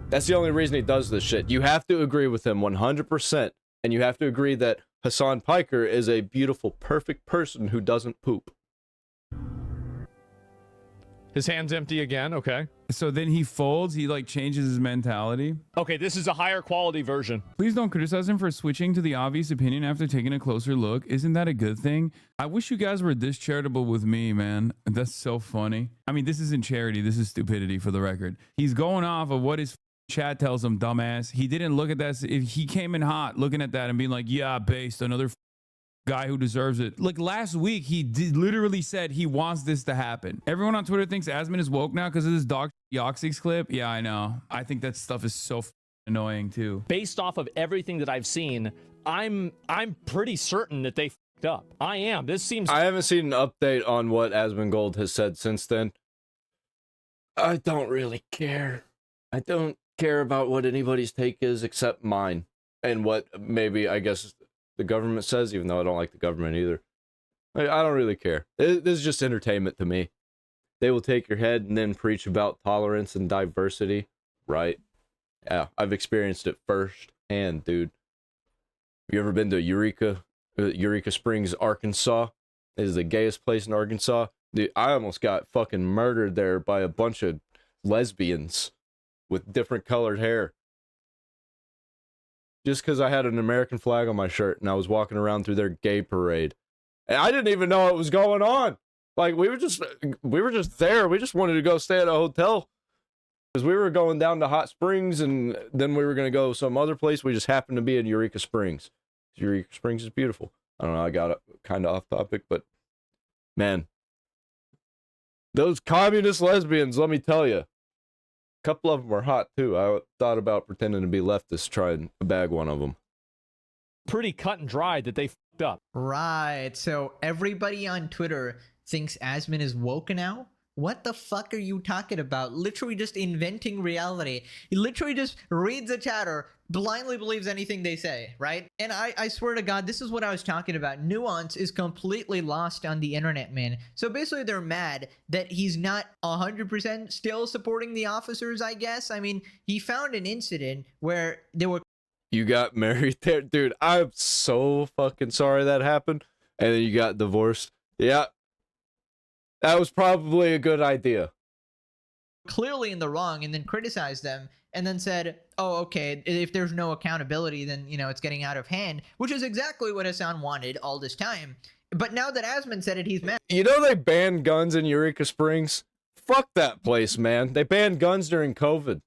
That's the only reason he does this shit. You have to agree with him 100%, and you have to agree that Hasan Piker is a beautiful, perfect person who doesn't poop. His hand's empty again. Okay. So then he folds, he like changes his mentality. Okay, this is a higher quality version. Please don't criticize him for switching to the obvious opinion after taking a closer look. Isn't that a good thing? I wish you guys were this charitable with me, man. That's so funny. I mean, this isn't charity. This is stupidity, for the record. He's going off of what his chat tells him, dumbass. He didn't look at that. If he came in hot looking at that and being like, yeah, based, another guy who deserves it. Like last week, he literally said he wants this to happen. Everyone on Twitter thinks Asmin is woke now because of this dog Yoxix clip. Yeah, I know. I think that stuff is so annoying too. Based off of everything that I've seen, I'm pretty certain that they fucked up. I am. This seems. I haven't seen an update on what Asmongold has said since then. I don't really care. I don't care about what anybody's take is except mine and what maybe I guess the government says, even though I don't like the government either. I don't really care. This is just entertainment to me. They will take your head and then preach about tolerance and diversity, right? Yeah, I've experienced it firsthand, dude. Have you ever been to Eureka Springs, Arkansas? It is the gayest place in Arkansas. Dude, I almost got fucking murdered there by a bunch of lesbians with different colored hair. Just because I had an American flag on my shirt and I was walking around through their gay parade. And I didn't even know what was going on. Like, we were just there. We just wanted to go stay at a hotel. Because we were going down to Hot Springs and then we were going to go some other place. We just happened to be in Eureka Springs. Eureka Springs is beautiful. I don't know, I got kind of off topic, but man. Those communist lesbians, let me tell you. A couple of them were hot too. I thought about pretending to be leftist, trying to bag one of them. Pretty cut and dried that they fucked up. Right. So everybody on Twitter thinks Asmin is woke now. What the fuck are you talking about? Literally just inventing reality. He literally just reads a chatter, blindly believes anything they say, right? And I swear to God, this is what I was talking about. Nuance is completely lost on the internet, man. So basically they're mad that he's not 100% still supporting the officers, I guess. I mean, he found an incident where they were... You got married there? Dude, I'm so fucking sorry that happened. And then you got divorced. Yeah. That was probably a good idea. Clearly in the wrong, and then criticized them, and then said, oh, okay, if there's no accountability, then, you know, it's getting out of hand, which is exactly what Hasan wanted all this time. But now that Asmin said it, he's mad. You know they banned guns in Eureka Springs? Fuck that place, man. They banned guns during COVID.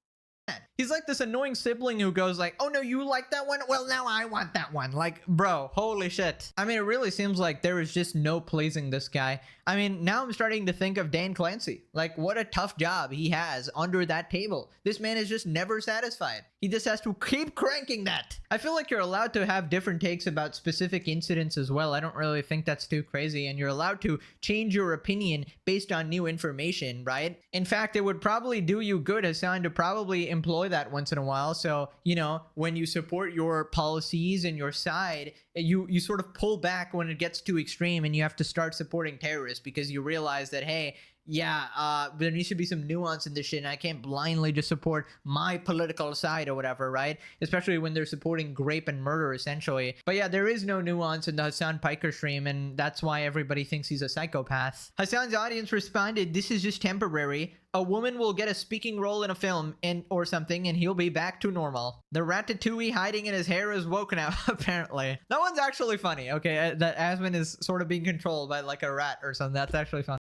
He's like this annoying sibling who goes like, oh no, you like that one? Well, now I want that one. Like, bro, holy shit. I mean, it really seems like there is just no pleasing this guy. I mean, now I'm starting to think of Dan Clancy. Like, what a tough job he has under that table. This man is just never satisfied. He just has to keep cranking that. I feel like you're allowed to have different takes about specific incidents as well. I don't really think that's too crazy. And you're allowed to change your opinion based on new information, right? In fact, it would probably do you good, Hasan, to probably employ that once in a while. So, you know, when you support your policies and your side, you sort of pull back when it gets too extreme and you have to start supporting terrorists because you realize that, hey, yeah, there needs to be some nuance in this shit, and I can't blindly just support my political side or whatever, right? Especially when they're supporting rape and murder, essentially. But yeah, there is no nuance in the Hasan Piker stream, and that's why everybody thinks he's a psychopath. Hasan's audience responded, this is just temporary. A woman will get a speaking role in a film or something, and he'll be back to normal. The ratatouille hiding in his hair is woke now, apparently. That one's actually funny, okay? That Asmin is sort of being controlled by like a rat or something. That's actually fun.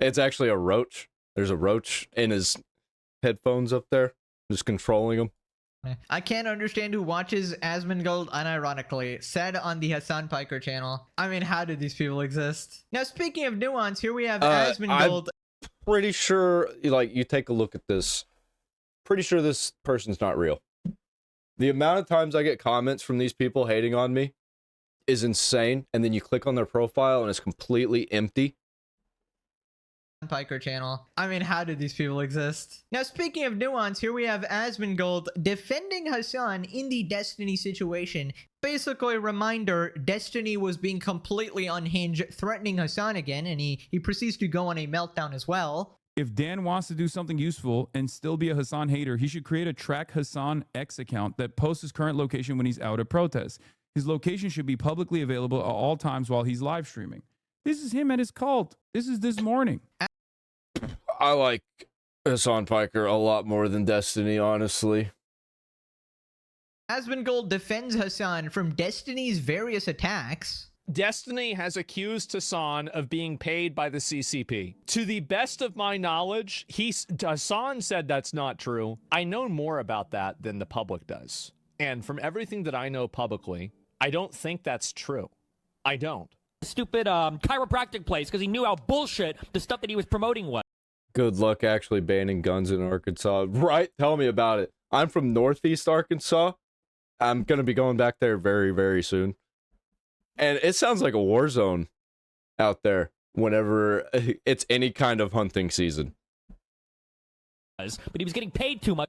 It's actually a roach. There's a roach in his headphones up there, just controlling him. I can't understand who watches Asmongold unironically, said on the Hasan Piker channel. I mean, how do these people exist? Now, speaking of nuance, here we have Asmongold. I'm pretty sure, like, you take a look at this. Pretty sure this person's not real. The amount of times I get comments from these people hating on me is insane. And then you click on their profile and it's completely empty. Piker channel. I mean, how do these people exist? Now, speaking of nuance, here we have Asmongold defending Hasan in the Destiny situation. Basically, a reminder, Destiny was being completely unhinged, threatening Hasan again, and he proceeds to go on a meltdown as well. If Dan wants to do something useful and still be a Hasan hater, he should create a Track Hasan X account that posts his current location when he's out at protests. His location should be publicly available at all times while he's live streaming. This is him at his cult. This is this morning. I like Hasan Piker a lot more than Destiny, honestly. Asmongold defends Hasan from Destiny's various attacks. Destiny has accused Hasan of being paid by the CCP. To the best of my knowledge, Hasan said that's not true. I know more about that than the public does. And from everything that I know publicly, I don't think that's true. I don't. Stupid chiropractic place because he knew how bullshit the stuff that he was promoting was. Good luck actually banning guns in Arkansas. Right? Tell me about it. I'm from Northeast Arkansas. I'm going to be going back there very, very soon. And it sounds like a war zone out there whenever it's any kind of hunting season. But he was getting paid too much.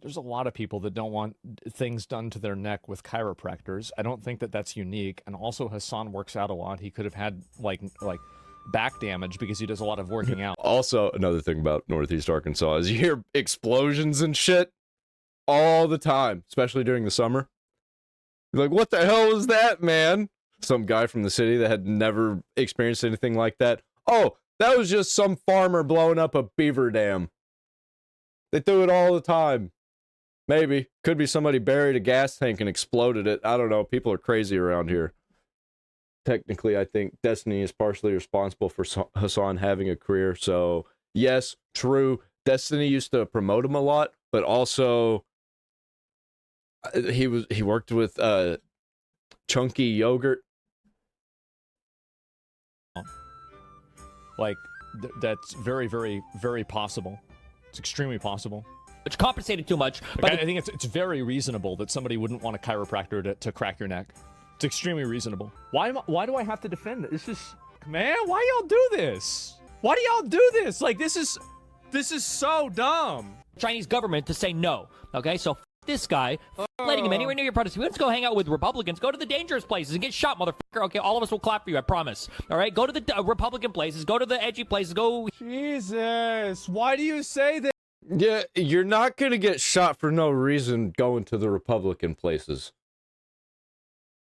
There's a lot of people that don't want things done to their neck with chiropractors. I don't think that that's unique. And also Hasan works out a lot. He could have had like back damage because he does a lot of working out. Also, another thing about Northeast Arkansas is you hear explosions and shit all the time, especially during the summer. You're like, what the hell was that, man? Some guy from the city that had never experienced anything like that. Oh, that was just some farmer blowing up a beaver dam. They do it all the time. Maybe. Could be somebody buried a gas tank and exploded it. I don't know. People are crazy around here. Technically, I think Destiny is partially responsible for Hasan having a career. So, yes, true. Destiny used to promote him a lot, but also he worked with Chunky Yogurt. Like, that's very, very, very possible. It's extremely possible. Which compensated too much. Like, I think it's very reasonable that somebody wouldn't want a chiropractor to crack your neck. It's extremely reasonable. Why do I have to defend it? It's just, man, why y'all do this? Why do y'all do this? Like, this is so dumb. Chinese government to say no. Okay, so this guy, letting him anywhere near your protest. Let's go hang out with Republicans. Go to the dangerous places and get shot, motherfucker. Okay, all of us will clap for you, I promise. All right, go to the Republican places. Go to the edgy places. Go. Jesus, why do you say that? Yeah, you're not going to get shot for no reason going to the Republican places.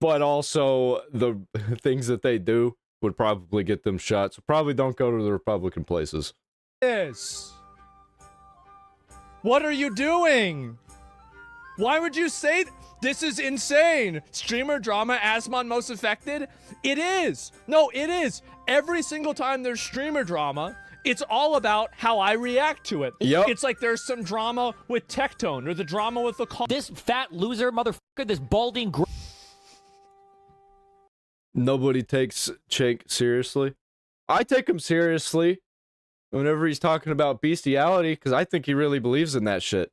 But also, the things that they do would probably get them shot. So probably don't go to the Republican places. This. What are you doing? Why would you say this is insane? Streamer drama, Asmon most affected? It is. No, it is. Every single time there's streamer drama, it's all about how I react to it. Yep. It's like there's some drama with Tectone or the drama with the call. This fat loser motherfucker, this balding Nobody takes Chink seriously. I take him seriously whenever he's talking about bestiality because I think he really believes in that shit.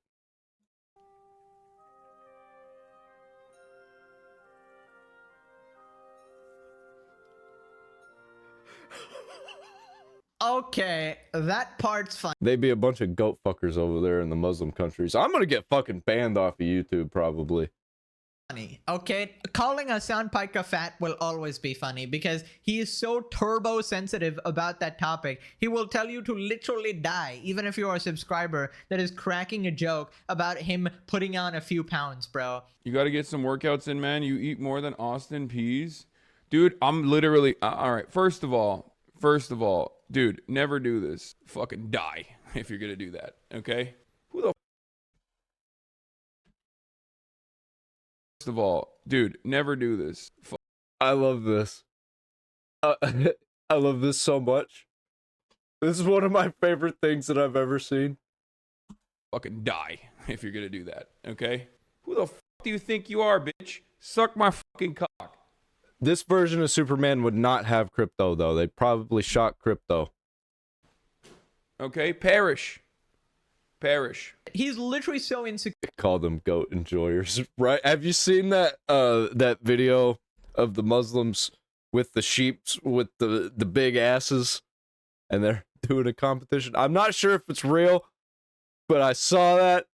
Okay, that part's fine. They'd be a bunch of goat fuckers over there in the Muslim countries. I'm gonna get fucking banned off of YouTube probably. Funny. Okay, calling Hasan Piker fat will always be funny because he is so turbo sensitive about that topic. He will tell you to literally die, even if you're a subscriber that is cracking a joke about him putting on a few pounds, bro. You got to get some workouts in, man. You eat more than Austin Peas. Dude, I'm literally... all right, first of all, dude, never do this. Fucking die if you're going to do that, okay? Who the... First of all, dude, never do this. I love this. I love this so much. This is one of my favorite things that I've ever seen. Fucking die if you're going to do that, okay? Who the fuck do you think you are, bitch? Suck my fucking cock. This version of Superman would not have crypto, though. They probably shot crypto. Okay, perish. He's literally so insecure. Call them goat enjoyers, right? Have you seen that that video of the Muslims with the sheeps with the big asses, and they're doing a competition? I'm not sure if it's real, but I saw that,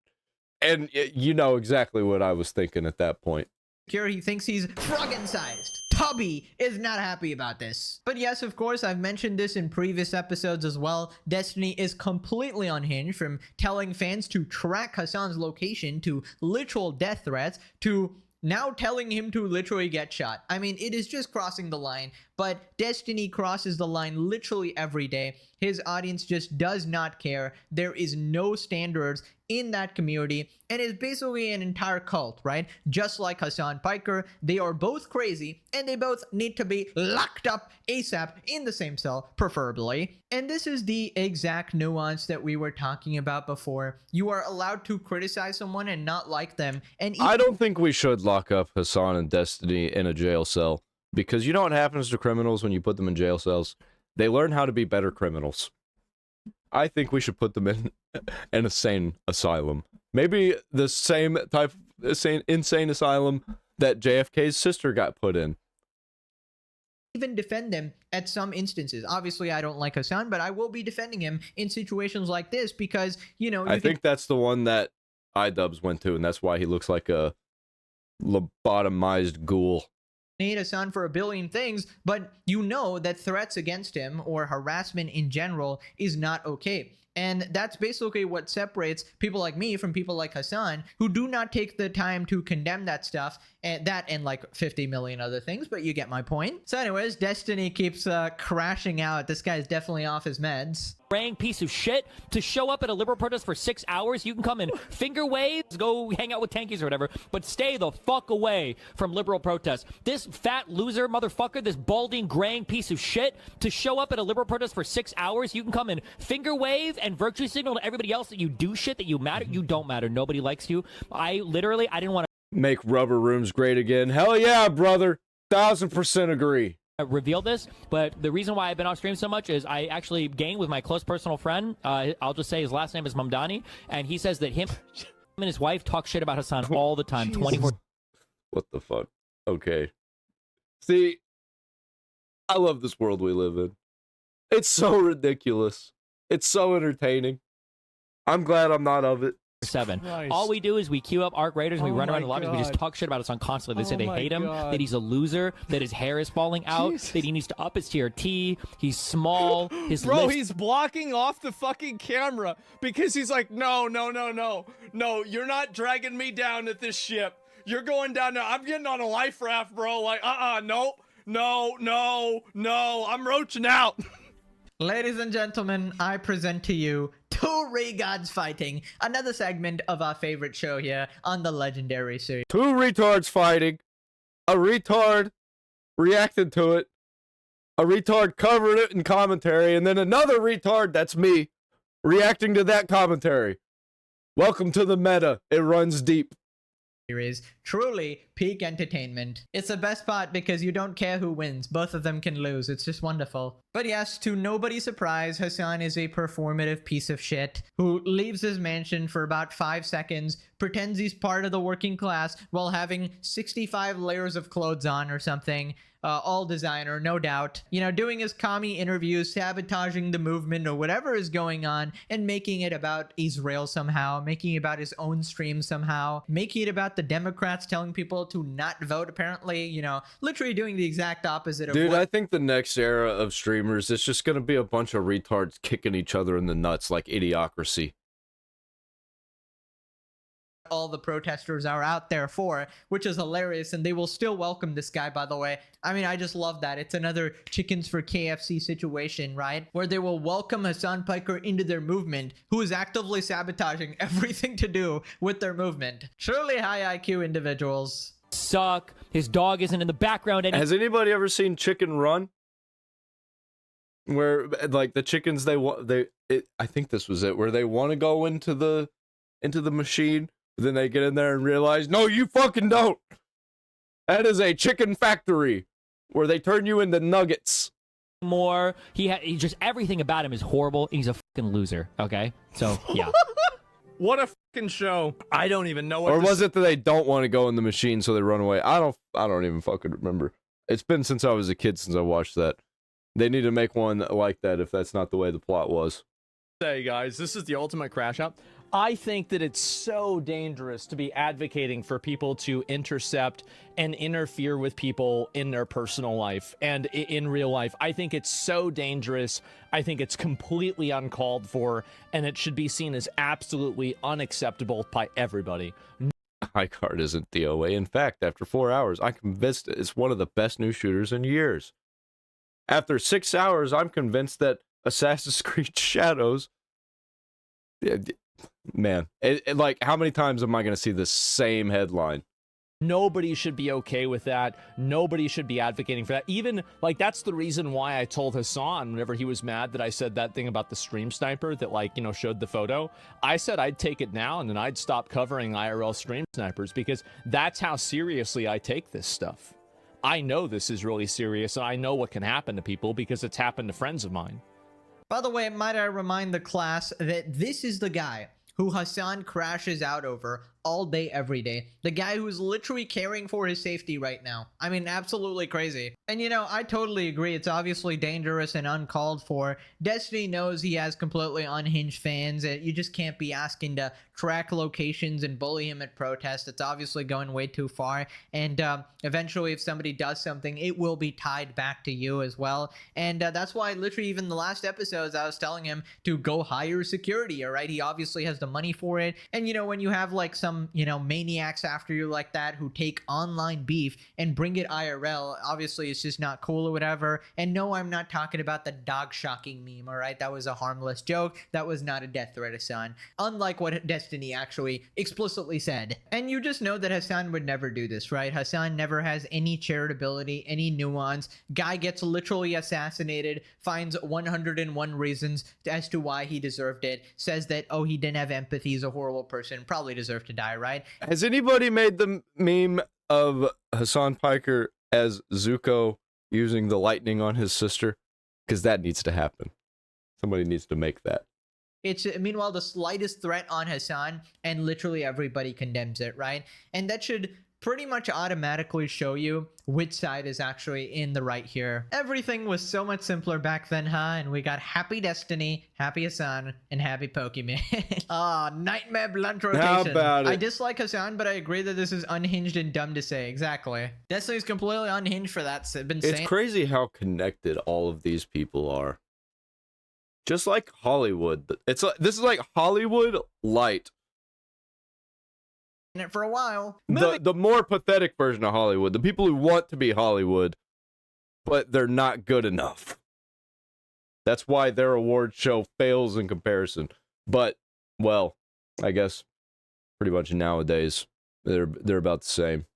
and you know exactly what I was thinking at that point. He thinks he's froggin' sized. Tubby is not happy about this. But yes, of course, I've mentioned this in previous episodes as well. Destiny is completely unhinged, from telling fans to track Hasan's location to literal death threats to now telling him to literally get shot. I mean, it is just crossing the line. But but Destiny crosses the line literally every day. His audience just does not care. There is no standards in that community, and it's basically an entire cult, right? Just like Hasan Piker, they are both crazy, and they both need to be locked up ASAP in the same cell, preferably. And this is the exact nuance that we were talking about before. You are allowed to criticize someone and not like them, and I don't think we should lock up Hasan and Destiny in a jail cell, because you know what happens to criminals when you put them in jail cells? They learn how to be better criminals. I think we should put them in an insane asylum. Maybe the same type of insane asylum that JFK's sister got put in. even defend them at some instances. Obviously, I don't like Hasan, but I will be defending him in situations like this because, you know, I think that's the one that iDubbbz went to, and that's why he looks like a lobotomized ghoul. Need Hasan for a billion things, but you know that threats against him or harassment in general is not okay. And that's basically what separates people like me from people like Hasan, who do not take the time to condemn that stuff, and that and like 50 million other things, but you get my point. So anyways, Destiny keeps crashing out. This guy's definitely off his meds. Praying piece of shit to show up at a liberal protest for 6 hours. You can come and finger waves, go hang out with tankies or whatever, but stay the fuck away from liberal protests. This fat loser motherfucker, this balding, graying piece of shit, to show up at a liberal protest for 6 hours. You can come and finger wave and virtue signal to everybody else that you do shit, that you matter. You don't matter. Nobody likes you. I didn't want to make rubber rooms great again. Hell yeah, brother. 1000% agree. Reveal this, but the reason why I've been off stream so much is I actually gained with my close personal friend. I'll just say his last name is Mamdani, and he says that him and his wife talk shit about Hasan all the time, 24. What the fuck? Okay. See, I love this world we live in. It's so ridiculous. It's so entertaining. I'm glad I'm not of it. 7. Christ. All we do is we queue up arc raiders and we Oh run around my the lobbies and we just God. talk shit about Hasan constantly. They say Oh they my hate him, God. that he's a loser, that his hair is falling out, Jesus. that he needs to up his tier T, he's small, his Bro, lips he's blocking off the fucking camera because he's like, no, you're not dragging me down at this ship. You're going down now. I'm getting on a life raft, bro. Like, no, I'm roaching out. Ladies and gentlemen, I present to you Two Regods Fighting, another segment of our favorite show here on the Legendary series. Two retards fighting. A retard reacted to it. A retard covered it in commentary. And then another retard, that's me, reacting to that commentary. Welcome to the meta. It runs deep. Series. Truly peak entertainment. It's the best part because you don't care who wins. Both of them can lose. It's just wonderful. But yes, to nobody's surprise, Hasan is a performative piece of shit who leaves his mansion for about 5 seconds, pretends he's part of the working class while having 65 layers of clothes on or something. All designer, no doubt. You know, doing his commie interviews, sabotaging the movement or whatever is going on, and making it about Israel somehow, making it about his own stream somehow, making it about the Democrats telling people to not vote, apparently, you know, literally doing the exact opposite of Dude, what I think the next era of streamers, it's just going to be a bunch of retards kicking each other in the nuts like Idiocracy. all the protesters are out there for, which is hilarious, and they will still welcome this guy, by the way. I mean, I just love that. It's another chickens for KFC situation, right? Where they will welcome Hasan Piker into their movement, who is actively sabotaging everything to do with their movement. Truly high IQ individuals. suck. His dog isn't in the background anymore. Has anybody ever seen Chicken Run? Where like the chickens I think this was it, where they want to go into the machine, but then they get in there and realize, no, you fucking don't. That is a chicken factory where they turn you into nuggets. He just everything about him is horrible. He's a fucking loser. Okay, so yeah. What a fucking show. I don't even know what Or was it that they don't want to go in the machine, so they run away? I don't even fucking remember. It's been since I was a kid since I watched that. They need to make one like that if that's not the way the plot was. Hey guys, this is the ultimate crash out. I think that it's so dangerous to be advocating for people to intercept and interfere with people in their personal life and in real life. I think it's so dangerous. I think it's completely uncalled for, and it should be seen as absolutely unacceptable by everybody. High card isn't DOA. In fact, after 4 hours, I'm convinced it's one of the best new shooters in years. after 6 hours, I'm convinced that Assassin's Creed Shadows. Man, like, how many times am I going to see the same headline? Nobody should be okay with that. Nobody should be advocating for that. Even, like, that's the reason why I told Hasan whenever he was mad that I said that thing about the stream sniper that, like, you know, showed the photo. I said I'd take it now and then I'd stop covering IRL stream snipers, because that's how seriously I take this stuff. I know this is really serious, and I know what can happen to people because it's happened to friends of mine. By the way, might I remind the class that this is the guy who Hasan crashes out over all day, every day. The guy who's literally caring for his safety right now. I mean, absolutely crazy. And you know, I totally agree. It's obviously dangerous and uncalled for. Destiny knows he has completely unhinged fans. You just can't be asking to track locations and bully him at protests. It's obviously going way too far. And eventually, if somebody does something, it will be tied back to you as well. And that's why literally even the last episodes, I was telling him to go hire security, all right? He obviously has the money for it. And you know, when you have like some, you know, maniacs after you like that who take online beef and bring it IRL, obviously it's just not cool or whatever. And no, I'm not talking about the dog shocking meme, all right? That was a harmless joke. That was not a death threat, Hasan. Unlike what Destiny actually explicitly said. And you just know that Hasan would never do this, right? Hasan never has any charitability, any nuance. Guy gets literally assassinated, finds 101 reasons as to why he deserved it, says that, oh, he didn't have empathy, he's a horrible person, probably deserved to die, right? Has anybody made the meme of Hasan Piker as Zuko using the lightning on his sister? Because that needs to happen. Somebody needs to make that. It's meanwhile the slightest threat on Hasan, and literally everybody condemns it, right? And that should pretty much automatically show you which side is actually in the right here. Everything was so much simpler back then, huh? And we got happy Destiny, happy Hasan, and happy Pokemon. Nightmare blunt rotation. How about it? I dislike Hasan, but I agree that this is unhinged and dumb to say. Exactly. Destiny's completely unhinged for that. It's crazy how connected all of these people are. Just like Hollywood. This is like Hollywood light. It for a while. The more pathetic version of Hollywood. The people who want to be Hollywood, but they're not good enough. That's why their award show fails in comparison. But, well, I guess pretty much nowadays they're about the same.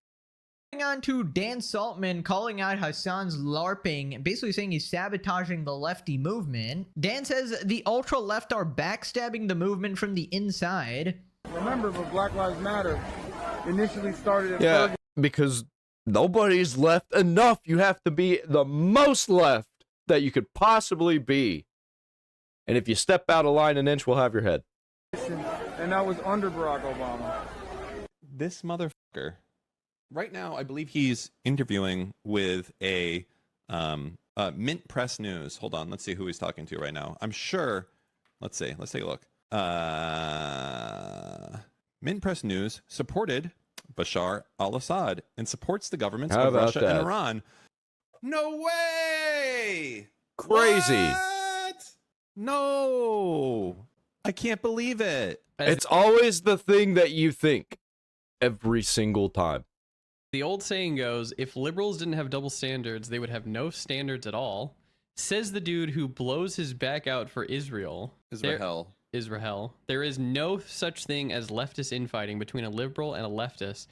On to Dan Saltman calling out Hasan's LARPing, basically saying he's sabotaging the lefty movement. Dan says the ultra left are backstabbing the movement from the inside. Remember, but Black Lives Matter initially started at Yeah, because nobody's left enough. You have to be the most left that you could possibly be. And if you step out of line an inch, we'll have your head. And that was under Barack Obama. This motherfucker. Right now, I believe he's interviewing with a Mint Press News. Hold on, let's see who he's talking to right now. I'm sure. Let's see. Let's take a look. Mint Press News supported Bashar al-Assad and supports the governments of Russia and Iran. No way! Crazy. What? No, I can't believe it. It's always the thing that you think every single time. The old saying goes, if liberals didn't have double standards, they would have no standards at all. Says the dude who blows his back out for Israel. Israel. There is no such thing as leftist infighting between a liberal and a leftist.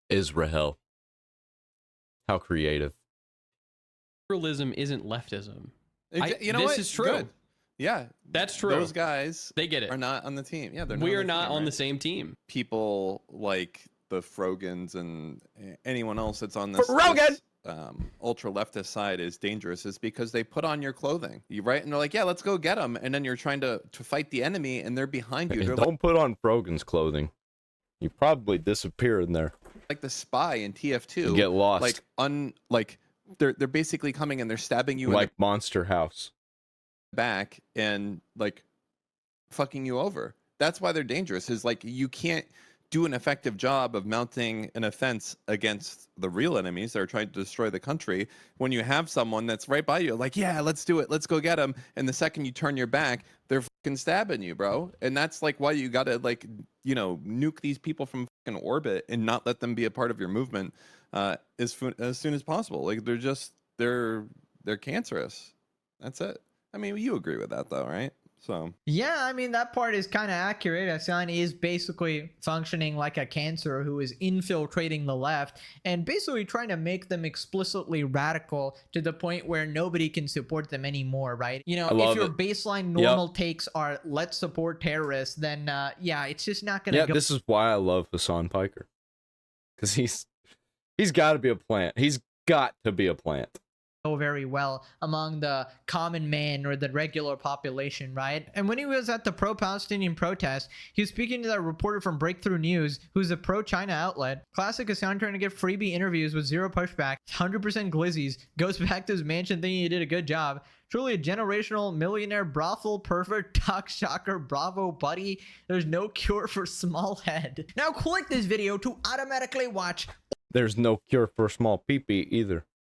Israel. How creative. Liberalism isn't leftism. You know this what? is true. Good. Yeah, that's true. Those guys, they get it. Are not on the team. Yeah, they're not. We are not on the same team. People like the Frogans and anyone else that's on this ultra leftist side is dangerous is because they put on your clothing. You right, and they're like, yeah, let's go get them, and then you're trying to fight the enemy, and they're behind you. Hey, they're don't put on Frogan's clothing. You probably disappear in there. Like the spy in TF2. You get lost. Like they're basically coming and they're stabbing you like in the Monster House back and like fucking you over. That's why they're dangerous. Is like you can't do an effective job of mounting an offense against the real enemies that are trying to destroy the country when you have someone that's right by you, like, yeah, let's do it, let's go get them, and the second you turn your back, they're fucking stabbing you, bro. And that's like why you gotta, like, you know, nuke these people from fucking orbit and not let them be a part of your movement as soon as possible. Like, they're just they're cancerous. That's it. I mean, you agree with that though, right? So yeah, I mean that part is kind of accurate. Hasan is basically functioning like a cancer who is infiltrating the left and basically trying to make them explicitly radical to the point where nobody can support them anymore, right? You know, if your baseline normal takes are let's support terrorists, then yeah, it's just not gonna go. This is why I love Hasan Piker, because he's got to be a plant. He's got to be a plant. Very well among the common man or the regular population, right? And when he was at the pro-Palestinian protest, he was speaking to that reporter from Breakthrough News, who's a pro-China outlet. Classic Hasan trying to get freebie interviews with zero pushback, 100% glizzies, goes back to his mansion thinking he did a good job. Truly a generational millionaire brothel pervert talk shocker. Bravo, buddy. There's no cure for small head. Now click this video to automatically watch. There's no cure for small pee-pee either.